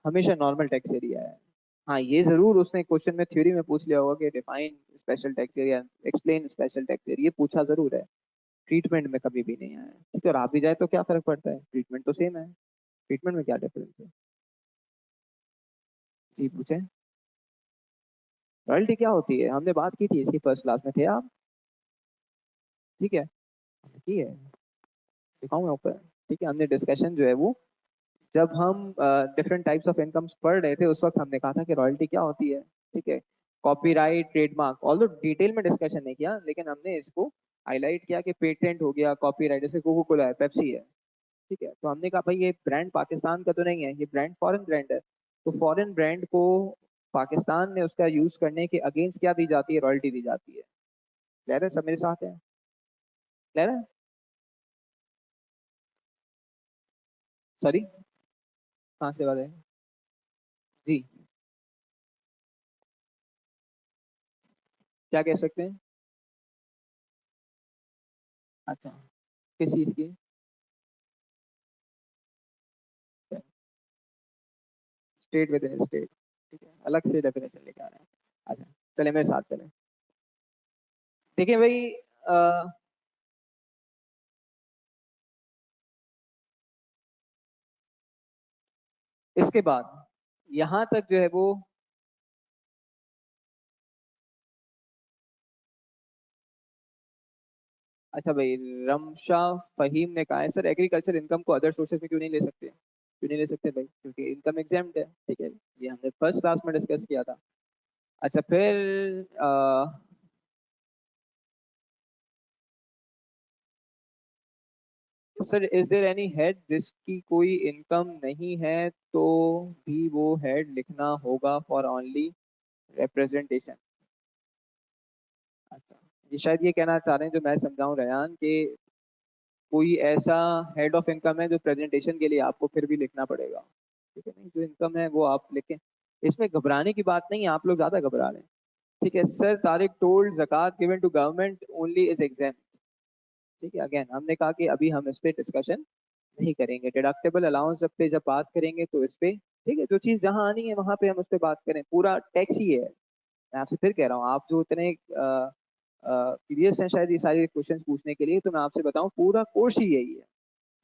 हमेशा नॉर्मल टैक्स ईयर ही आया है। हाँ, ये जरूर उसने क्वेश्चन में थ्योरी में पूछ लिया होगा कि डिफाइन स्पेशल टैक्स ईयर या एक्सप्लेन स्पेशल टैक्स ईयर, ये पूछा जरूर है। ट्रीटमेंट में कभी भी नहीं आया है। ठीक है, और आप भी जाए तो क्या फर्क पड़ता है, ट्रीटमेंट तो सेम है। ट्रीटमेंट में क्या डिफरेंस है। जी पूछे। रॉयल्टी क्या होती है, हमने बात की थी इसकी, फर्स्ट क्लास में थे आप। ठीक है, की है, दिखाऊं मैं ऊपर। ठीक है, हमने डिस्कशन जो है वो, जब हम डिफरेंट टाइप्स ऑफ इनकम्स पढ़ रहे थे उस वक्त हमने कहा था कि रॉयल्टी क्या होती है। ठीक है, कॉपीराइट, ट्रेडमार्क, ऑल्दो डिटेल में डिस्कशन नहीं किया, लेकिन हमने इसको हाईलाइट किया कि पेटेंट हो गया, कॉपीराइट, जैसे कोको कोला है, पेप्सी है। ठीक है, तो हमने कहा भाई ये ब्रांड पाकिस्तान का तो नहीं है, ये ब्रांड फॉरेन ब्रांड है। तो फॉरेन ब्रांड को पाकिस्तान में उसका यूज करने के अगेंस्ट क्या दी जाती है, रॉयल्टी दी जाती है। क्लियर है, सब मेरे साथ है। क्लियर है। सॉरी, कहाँ से वाले। जी। क्या कह सकते हैं। अच्छा, किस चीज की। State with in state. ठीक है, अलग से डेफिनेशन लेके आ रहे हैं। अच्छा, चले मेरे साथ चले। देखिए भाई, अ, इसके बाद यहाँ तक जो है वो, अच्छा भाई, रमशा फहीम ने कहा है सर एग्रीकल्चर इनकम को अदर सोर्सेज में क्यों नहीं ले सकते, क्यों नहीं ले सकते भाई, क्योंकि इनकम एग्जाम्ड है। ठीक है, ये हमने फर्स्ट क्लास में डिस्कस किया था। अच्छा फिर, sir is there any head जिसकी कोई इनकम नहीं है तो भी वो हेड लिखना होगा फॉर ओनली रिप्रेजेंटेशन। अच्छा, ये शायद ये कहना चाह रहे हैं, जो मैं समझाऊं रेहान, कि कोई ऐसा हेड ऑफ इनकम है जो प्रेजेंटेशन के लिए आपको फिर भी लिखना पड़ेगा। ठीक है, नहीं जो इनकम है वो आप लिखें, इसमें घबराने की बात नहीं है, आप लोग ज्यादा घबरा रहे हैं। ठीक है सर, तारिक टोल्ड जक़ात given to government only is exempt. ठीक है, अगेन हमने कहा कि अभी हम इस पे डिस्कशन नहीं करेंगे, डिडक्टेबल अलाउंस पे जब बात करेंगे तो इस पे, ठीक है, जो चीज जहां आनी है वहां पे हम उस पे बात करें, पूरा टैक्स ही है। मैं आपसे फिर कह रहा हूँ, आप जो इतने क्यूरियस हैं शायद ये सारे क्वेश्चंस पूछने के लिए, तो मैं आपसे बताऊं पूरा कोर्स ही यही है।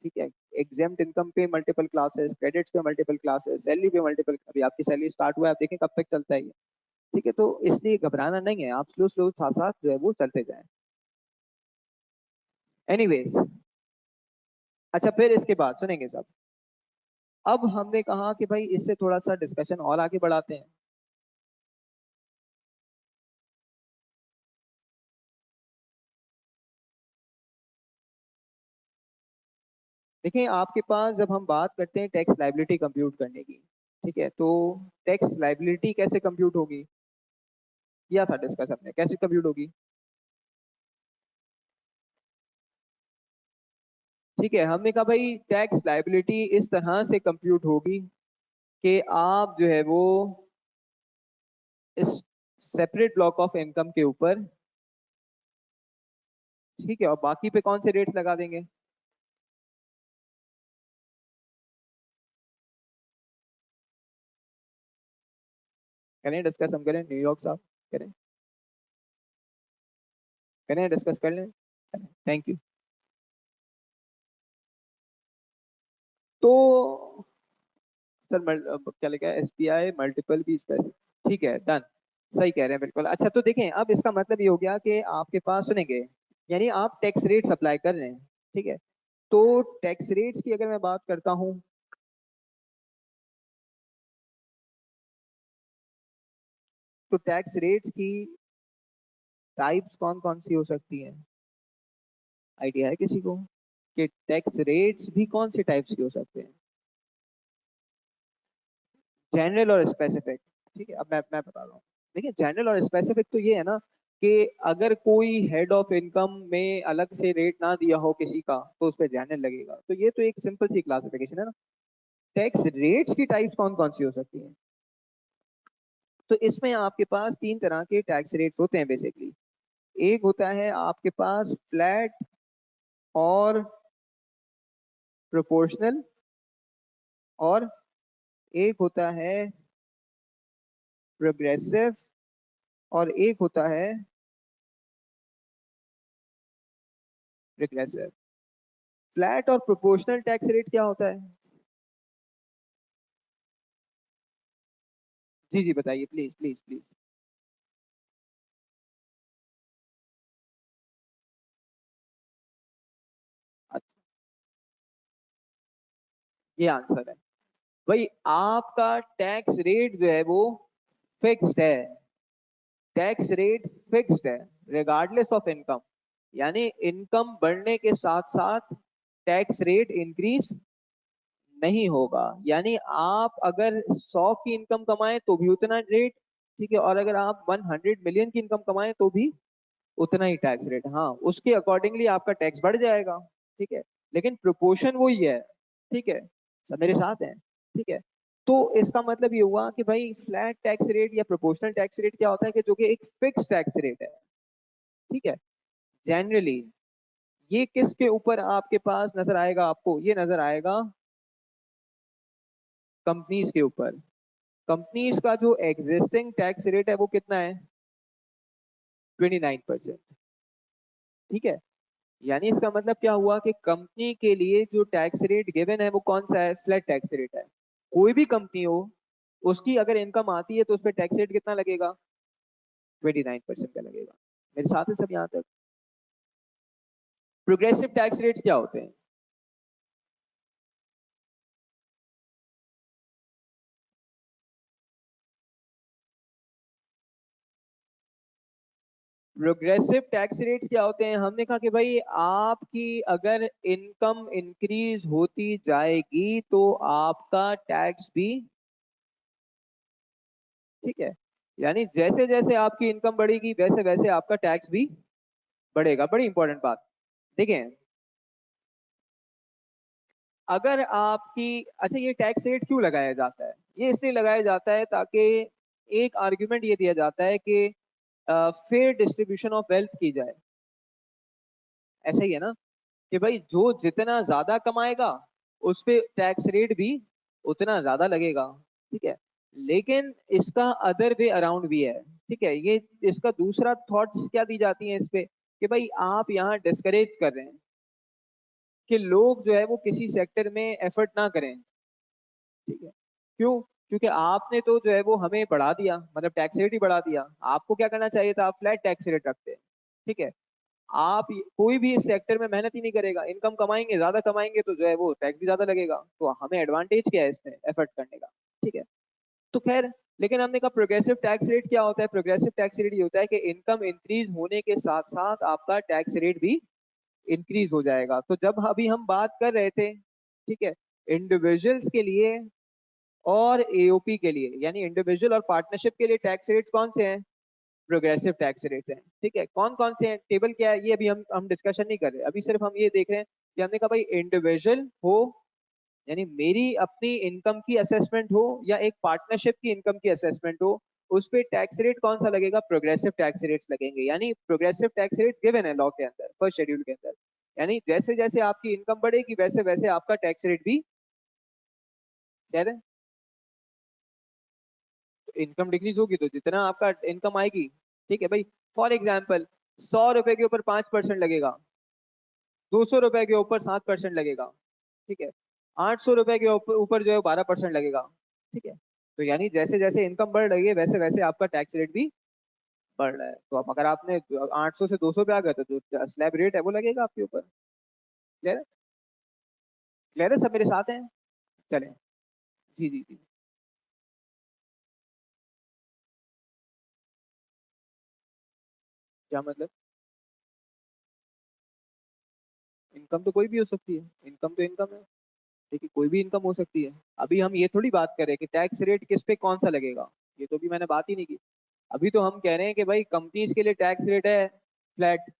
ठीक है, एग्जाम्प्ट इनकम पे मल्टीपल क्लासेस, क्रेडिट्स पे मल्टीपल क्लासेस, सैलरी पे मल्टीपल, अभी आपकी सैलरी स्टार्ट हुआ है, आप देखें कब तक चलता है ये। ठीक है, तो इसलिए घबराना नहीं है, आप स्लो स्लो साथ साथ जो है वो चलते जाएं। एनीवेज, अच्छा फिर इसके बाद सुनेंगे सब। अब हमने कहा कि भाई इससे थोड़ा सा डिस्कशन और आगे बढ़ाते हैं। देखिए आपके पास जब हम बात करते हैं टैक्स लाइबिलिटी कंप्यूट करने की, ठीक है, तो टैक्स लाइबिलिटी कैसे कंप्यूट होगी, किया था डिस्कस हमने, कैसे कंप्यूट होगी। ठीक है, हमने कहा भाई टैक्स लाइबिलिटी इस तरह से कंप्यूट होगी कि आप जो है वो इस सेपरेट ब्लॉक ऑफ इनकम के ऊपर, ठीक है, और बाकी पे कौन से रेट्स लगा देंगे। करें डिस्कस, हम करें न्यूयॉर्क साहब, करें। करें, डिस्कस कर लें। Thank you. तो सर क्या लिखा है, एसबीआई मल्टीपल बीच पैसे, ठीक है, डन। सही कह रहे हैं बिल्कुल। अच्छा तो देखें, अब इसका मतलब ये हो गया कि आपके पास सुनेंगे, यानी आप टैक्स रेट्स अप्लाई कर रहे हैं, ठीक है। तो टैक्स रेट्स की अगर मैं बात करता हूं, तो टैक्स रेट्स की टाइप्स कौन कौन सी हो सकती हैं? आइडिया है किसी को कि टैक्स रेट्स भी कौन से टाइप्स के हो सकते हैं? जनरल और स्पेसिफिक, ठीक है। अब मैं बता रहा हूँ। देखिए, जनरल और स्पेसिफिक तो ये है ना कि अगर कोई हेड ऑफ इनकम में अलग से रेट ना दिया हो किसी का, तो उस पर जनरल लगेगा। तो ये तो एक सिंपल सी क्लासिफिकेशन है ना। टैक्स रेट्स की टाइप्स कौन कौन सी हो सकती हैं? तो इसमें आपके पास तीन तरह के टैक्स रेट्स होते हैं बेसिकली। एक होता है आपके पास फ्लैट और प्रोपोर्शनल, और एक होता है प्रोग्रेसिव, और एक होता है रिग्रेसिव। फ्लैट और प्रोपोर्शनल टैक्स रेट क्या होता है? जी जी बताइए, प्लीज प्लीज प्लीज। अच्छा, ये आंसर है भाई। आपका टैक्स रेट जो है वो फिक्स्ड है। टैक्स रेट फिक्स्ड है रिगार्डलेस ऑफ इनकम। यानी इनकम बढ़ने के साथ साथ टैक्स रेट इंक्रीज नहीं होगा। यानी आप अगर 100 की इनकम कमाएं तो भी उतना रेट, ठीक है। और अगर आप 100 मिलियन की इनकम कमाएं तो भी उतना ही टैक्स रेट, हाँ, उसके अकॉर्डिंगली आपका टैक्स बढ़ जाएगा, ठीक है। लेकिन प्रोपोर्शन वही है, ठीक है। सब मेरे साथ हैं, ठीक है। तो इसका मतलब ये हुआ कि भाई फ्लैट टैक्स रेट या प्रोपोर्शनल टैक्स रेट क्या होता है कि जो कि एक फिक्स टैक्स रेट है, ठीक है। जनरली ये किसके ऊपर आपके पास नजर आएगा? आपको ये नजर आएगा कंपनीज के ऊपर। कंपनीज का जो एग्जिस्टिंग टैक्स रेट है वो कितना है? 29%, ठीक है। यानी इसका मतलब क्या हुआ कि कंपनी के लिए जो टैक्स रेट गिवन है वो कौन सा है? फ्लैट टैक्स रेट है। कोई भी कंपनी हो, उसकी अगर इनकम आती है तो उस पर टैक्स रेट कितना लगेगा? 29% का लगेगा। मेरे साथ है सब यहाँ तक? प्रोग्रेसिव टैक्स रेट्स क्या होते हैं? प्रोग्रेसिव टैक्स रेट्स क्या होते हैं? हमने कहा कि भाई आपकी अगर इनकम इंक्रीज होती जाएगी तो आपका टैक्स भी, ठीक है। यानी जैसे जैसे आपकी इनकम बढ़ेगी वैसे वैसे आपका टैक्स भी बढ़ेगा। बड़ी इंपॉर्टेंट बात। देखें, अगर आपकी, अच्छा, ये टैक्स रेट क्यों लगाया जाता है? ये इसलिए लगाया जाता है ताकि एक आर्ग्यूमेंट ये दिया जाता है कि फेयर डिस्ट्रीब्यूशन ऑफ वेल्थ की जाए। ऐसा ही है ना कि भाई जो जितना ज्यादा कमाएगा उस पे टैक्स रेट भी उतना ज्यादा लगेगा, ठीक है। लेकिन इसका अदर वे अराउंड भी है, ठीक है। ये इसका दूसरा थॉट्स क्या दी जाती हैं इस पे कि भाई आप यहाँ डिस्करेज कर रहे हैं कि लोग जो है वो किसी सेक्टर में एफर्ट ना करें, ठीक है। क्यों? क्योंकि आपने तो जो है वो हमें बढ़ा दिया, मतलब टैक्स रेट ही बढ़ा दिया। आपको क्या करना चाहिए था? आप फ्लैट टैक्स रेट रखते, ठीक है। आप कोई भी इस सेक्टर में मेहनत ही नहीं करेगा, इनकम कमाएंगे, ज्यादा कमाएंगे तो जो है वो टैक्स भी ज्यादा लगेगा। तो हमें एडवांटेज क्या है इसमें एफर्ट करने का, ठीक है। तो खैर, लेकिन हमने कहा प्रोग्रेसिव टैक्स रेट क्या होता है? प्रोग्रेसिव टैक्स रेट ये होता है कि इनकम इंक्रीज होने के साथ साथ आपका टैक्स रेट भी इंक्रीज हो जाएगा। तो जब अभी हम बात कर रहे थे, ठीक है, इंडिविजुअल्स के लिए और एओपी के लिए, यानी इंडिविजुअल और पार्टनरशिप के लिए टैक्स रेट कौन से हैं? प्रोग्रेसिव टैक्स रेट हैं, ठीक है। कौन कौन से हैं, टेबल क्या है, ये अभी हम डिस्कशन नहीं कर रहे। अभी सिर्फ हम ये देख रहे हैं कि हमने कहा भाई इंडिविजुअल हो, यानी मेरी अपनी इनकम की असेसमेंट हो, या एक पार्टनरशिप की इनकम की असेसमेंट हो, उस पे टैक्स रेट कौन सा लगेगा? प्रोग्रेसिव टैक्स रेट्स लगेंगे। यानी प्रोग्रेसिव टैक्स रेट गिवन है लॉ के अंदर, फर्स्ट शेड्यूल के अंदर। यानी जैसे जैसे आपकी इनकम बढ़ेगी वैसे वैसे आपका टैक्स रेट भी, कह रहे हैं, इनकम डिक्रीज होगी तो जितना आपका इनकम आएगी, ठीक है भाई। फॉर एग्जाम्पल, 100 रुपए के ऊपर 5% लगेगा, 200 रुपए के ऊपर 7% लगेगा, ठीक है, 800 रुपए के ऊपर ऊपर जो है 12% लगेगा, ठीक है। तो यानी जैसे जैसे इनकम बढ़ रही है वैसे वैसे आपका टैक्स रेट भी बढ़ रहा है। तो अब अगर आपने 800 से 200 पे आ गए तो जो स्लैब रेट है वो लगेगा आपके ऊपर। क्लियर है? क्लियर है? सब मेरे साथ हैं? चलें। जी जी जी। क्या मतलब? इनकम तो कोई भी हो सकती है, इनकम तो इनकम है। देखिए कोई भी इनकम हो सकती है। अभी हम ये थोड़ी बात करें कि टैक्स रेट किस पे कौन सा लगेगा, ये तो भी मैंने बात ही नहीं की। अभी तो हम कह रहे हैं कि भाई कंपनीज के लिए टैक्स रेट है फ्लैट,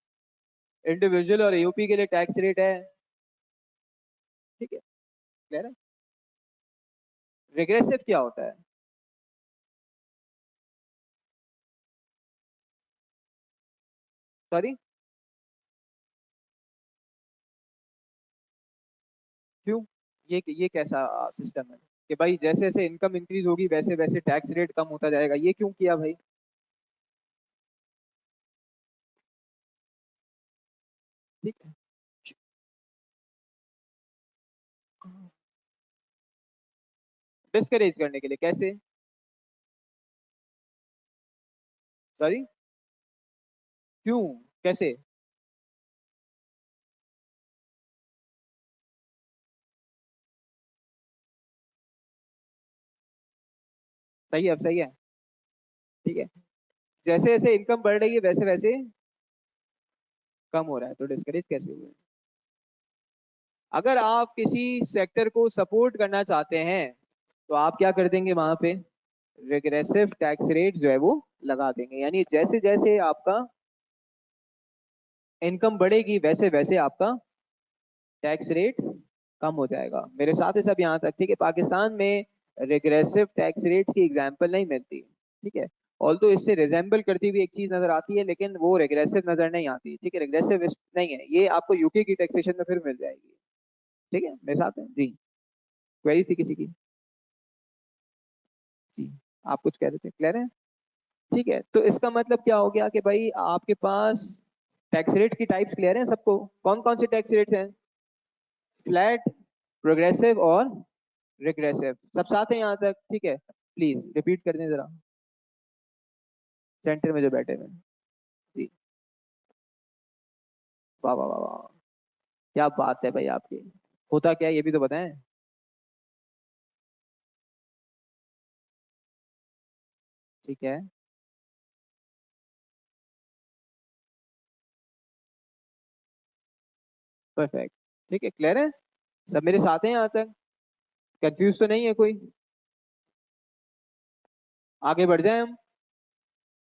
इंडिविजुअल और यूपी के लिए टैक्स रेट है, ठीक है। क्लियर है? रिग्रेसिव क्या होता है? सॉरी? क्यों? ये कैसा सिस्टम है कि भाई जैसे जैसे इनकम इंक्रीज होगी वैसे वैसे टैक्स रेट कम होता जाएगा, ये क्यों किया भाई? ठीक है। डिस्करेज करने के लिए कैसे? सॉरी? क्यों? कैसे? सही है, अब सही है। ठीक है, जैसे जैसे इनकम बढ़ रही है वैसे वैसे कम हो रहा है, तो डिस्करेज कैसे हुए? अगर आप किसी सेक्टर को सपोर्ट करना चाहते हैं तो आप क्या कर देंगे वहां पे? रिग्रेसिव टैक्स रेट जो है वो लगा देंगे, यानी जैसे जैसे आपका इनकम बढ़ेगी वैसे वैसे आपका टैक्स रेट कम हो जाएगा। मेरे साथ है सब यहाँ तक, ठीक है। पाकिस्तान में रिग्रेसिव टैक्स रेट की एग्जाम्पल नहीं मिलती, ठीक है। ऑल्दो इससे रिजेंबल करती हुई एक चीज नजर आती है लेकिन वो रिग्रेसिव नजर नहीं आती, ठीक है। रिग्रेसिव नहीं है ये, आपको यूके की टैक्सेशन में फिर मिल जाएगी। ठीक है, मेरे साथ है जी। क्वेरी थी किसी की? जी, आप कुछ कह रहे थे, क्लियर है? ठीक है, तो इसका मतलब क्या हो गया कि भाई आपके पास टैक्स रेट की टाइप्स क्लियर है सबको? कौन कौन से टैक्स रेट्स हैं? फ्लैट, प्रोग्रेसिव और रिग्रेसिव, सब साथ है यहाँ तक? ठीक है, प्लीज रिपीट कर दें जरा, सेंटर में जो बैठे हुए हैं। जी। वाह वाह वाह वाह, क्या बात है भाई आपकी। होता क्या है ये भी तो बताएं। ठीक है, परफेक्ट। ठीक है, क्लियर है? सब मेरे साथ हैं यहाँ तक? कंफ्यूज तो नहीं है कोई? आगे बढ़ जाए हम।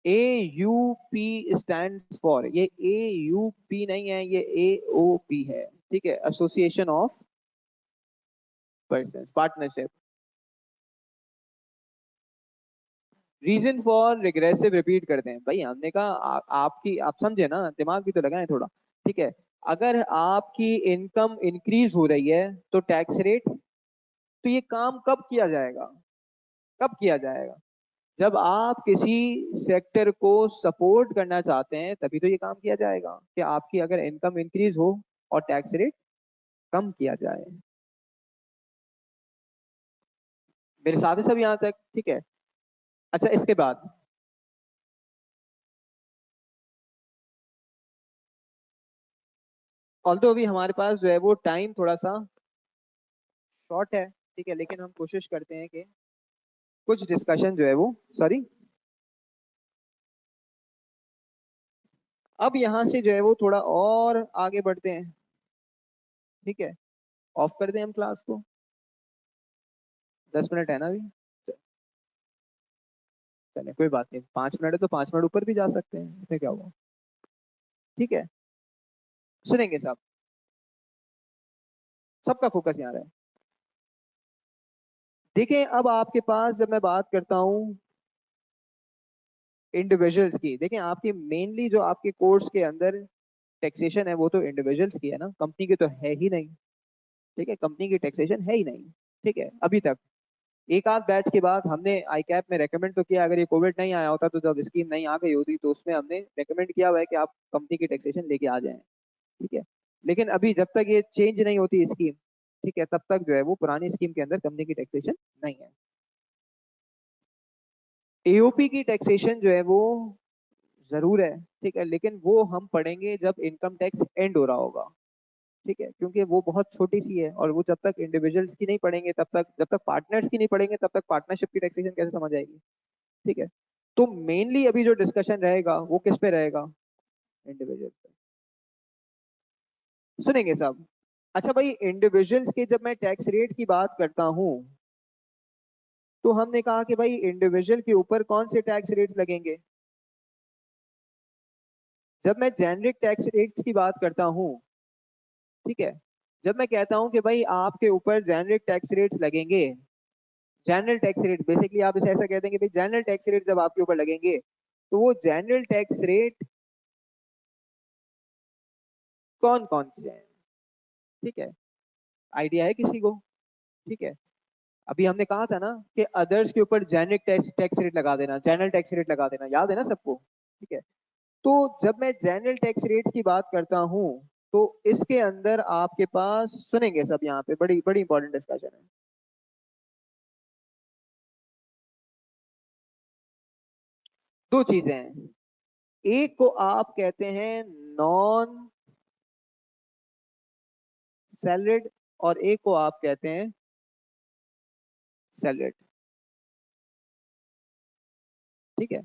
ए यू पी स्टैंड फॉर, ये ए यू पी नहीं है, ये ए ओ पी है, ठीक है। Association of person, partnership. Reason for regressive repeat करते हैं भाई, हमने कहा आपकी, आप समझे ना, दिमाग भी तो लगाएं थोड़ा। ठीक है, अगर आपकी इनकम इंक्रीज हो रही है तो टैक्स रेट, तो ये काम कब किया जाएगा? कब किया जाएगा? जब आप किसी सेक्टर को सपोर्ट करना चाहते हैं तभी तो ये काम किया जाएगा कि आपकी अगर इनकम इंक्रीज हो और टैक्स रेट कम किया जाए। मेरे साथ है सब यहाँ तक? ठीक है। अच्छा, इसके बाद ऑल्दो अभी हमारे पास जो है वो टाइम थोड़ा सा शॉर्ट है, ठीक है, लेकिन हम कोशिश करते हैं कि कुछ डिस्कशन जो है वो, सॉरी, अब यहाँ से जो है वो थोड़ा और आगे बढ़ते हैं। ठीक है, ऑफ कर दें हम क्लास को? 10 मिनट है ना अभी? चलिए कोई बात नहीं, 5 मिनट है तो 5 मिनट ऊपर भी जा सकते हैं, इसमें क्या हुआ? ठीक है, सुनेंगे सब, सबका फोकस यहाँ रहे। देखिए अब आपके पास जब मैं बात करता हूँ इंडिविजुअल्स की, देखें आपकी मेनली जो आपके कोर्स के अंदर टैक्सेशन है वो तो इंडिविजुअल्स की है ना, कंपनी की तो है ही नहीं। ठीक है, कंपनी की टैक्सेशन है ही नहीं, ठीक है, अभी तक। एक आध बैच के बाद हमने आई कैप में रेकमेंड तो किया, अगर ये कोविड नहीं आया होता तो जब स्कीम नहीं आ गई होती तो उसमें हमने रेकमेंड किया हुआ है कि आप कंपनी की टैक्सेशन लेके आ जाएं, ठीक है। लेकिन अभी जब तक ये चेंज नहीं होती स्कीम, ठीक है, तब तक जो है वो पुरानी स्कीम के अंदर कंपनी की टैक्सेशन नहीं है। एओपी की टैक्सेशन जो है वो जरूर है, ठीक है, लेकिन वो हम पढ़ेंगे जब इनकम टैक्स एंड हो रहा होगा, ठीक है, क्योंकि वो बहुत छोटी सी है और वो जब तक इंडिविजुअल्स की नहीं पढ़ेंगे तब तक, जब तक पार्टनर्स की नहीं पढ़ेंगे तब तक पार्टनरशिप की टैक्सेशन कैसे समझ आएगी, ठीक है। तो मेनली अभी जो डिस्कशन रहेगा वो किस पे रहेगा, इंडिविजुअल पे, सुनेंगे सब। अच्छा भाई, इंडिविजुअल्स के जब मैं टैक्स रेट की बात करता हूं तो हमने कहा कि भाई इंडिविजुअल के ऊपर कौन से टैक्स रेट्स लगेंगे। जब मैं जेनरिक टैक्स रेट्स की बात करता हूं, ठीक है, जब मैं कहता हूं कि भाई आपके ऊपर जेनरिक टैक्स रेट्स लगेंगे, जनरल टैक्स रेट बेसिकली आप इसे ऐसा कहते हैं कि भाई जनरल टैक्स रेट जब आपके ऊपर लगेंगे तो वो जनरल टैक्स रेट कौन कौन से हैं, ठीक है, आइडिया है किसी को, ठीक है। अभी हमने कहा था ना कि अदर्स के ऊपर जेनरिक टैक्स टैक्स रेट लगा देना, जनरल टैक्स रेट लगा देना, याद है ना सबको, ठीक है। तो जब मैं जनरल टैक्स रेट्स की बात करता हूं तो इसके अंदर आपके पास, सुनेंगे सब, यहाँ पे बड़ी बड़ी इंपॉर्टेंट डिस्कशन है। दो चीजें हैं, एक को आप कहते हैं नॉन सैलरीड और एक को आप कहते हैं सैलरीड, ठीक है।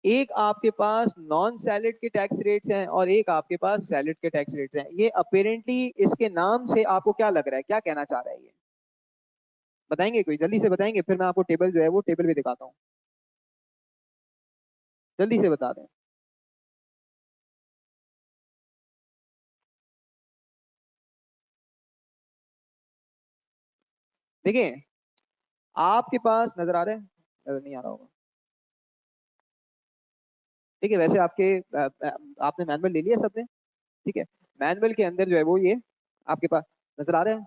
एक आपके पास नॉन सैलरीड के टैक्स रेट्स हैं और एक आपके पास सैलरीड के टैक्स रेट्स हैं। ये अपेरेंटली इसके नाम से आपको क्या लग रहा है, क्या कहना चाह रहा है ये, बताएंगे कोई, जल्दी से बताएंगे, फिर मैं आपको टेबल जो है वो टेबल भी दिखाता हूँ, जल्दी से बता दें। देखिए, आपके पास नजर आ रहा है, नजर नहीं आ रहा होगा, ठीक है, वैसे आपके आपने मैनुअल ले लिया सबने, ठीक है। मैनुअल के अंदर जो है वो ये आपके पास नजर आ रहा है,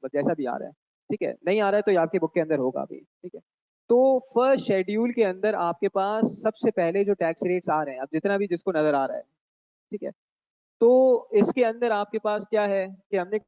बस जैसा भी आ रहा है, ठीक है, नहीं आ रहा है तो ये आपके बुक के अंदर होगा अभी, ठीक है। तो फर्स्ट शेड्यूल के अंदर आपके पास सबसे पहले जो टैक्स रेट्स आ रहे हैं, अब जितना भी जिसको नजर आ रहा है, ठीक है, तो इसके अंदर आपके पास क्या है कि हमने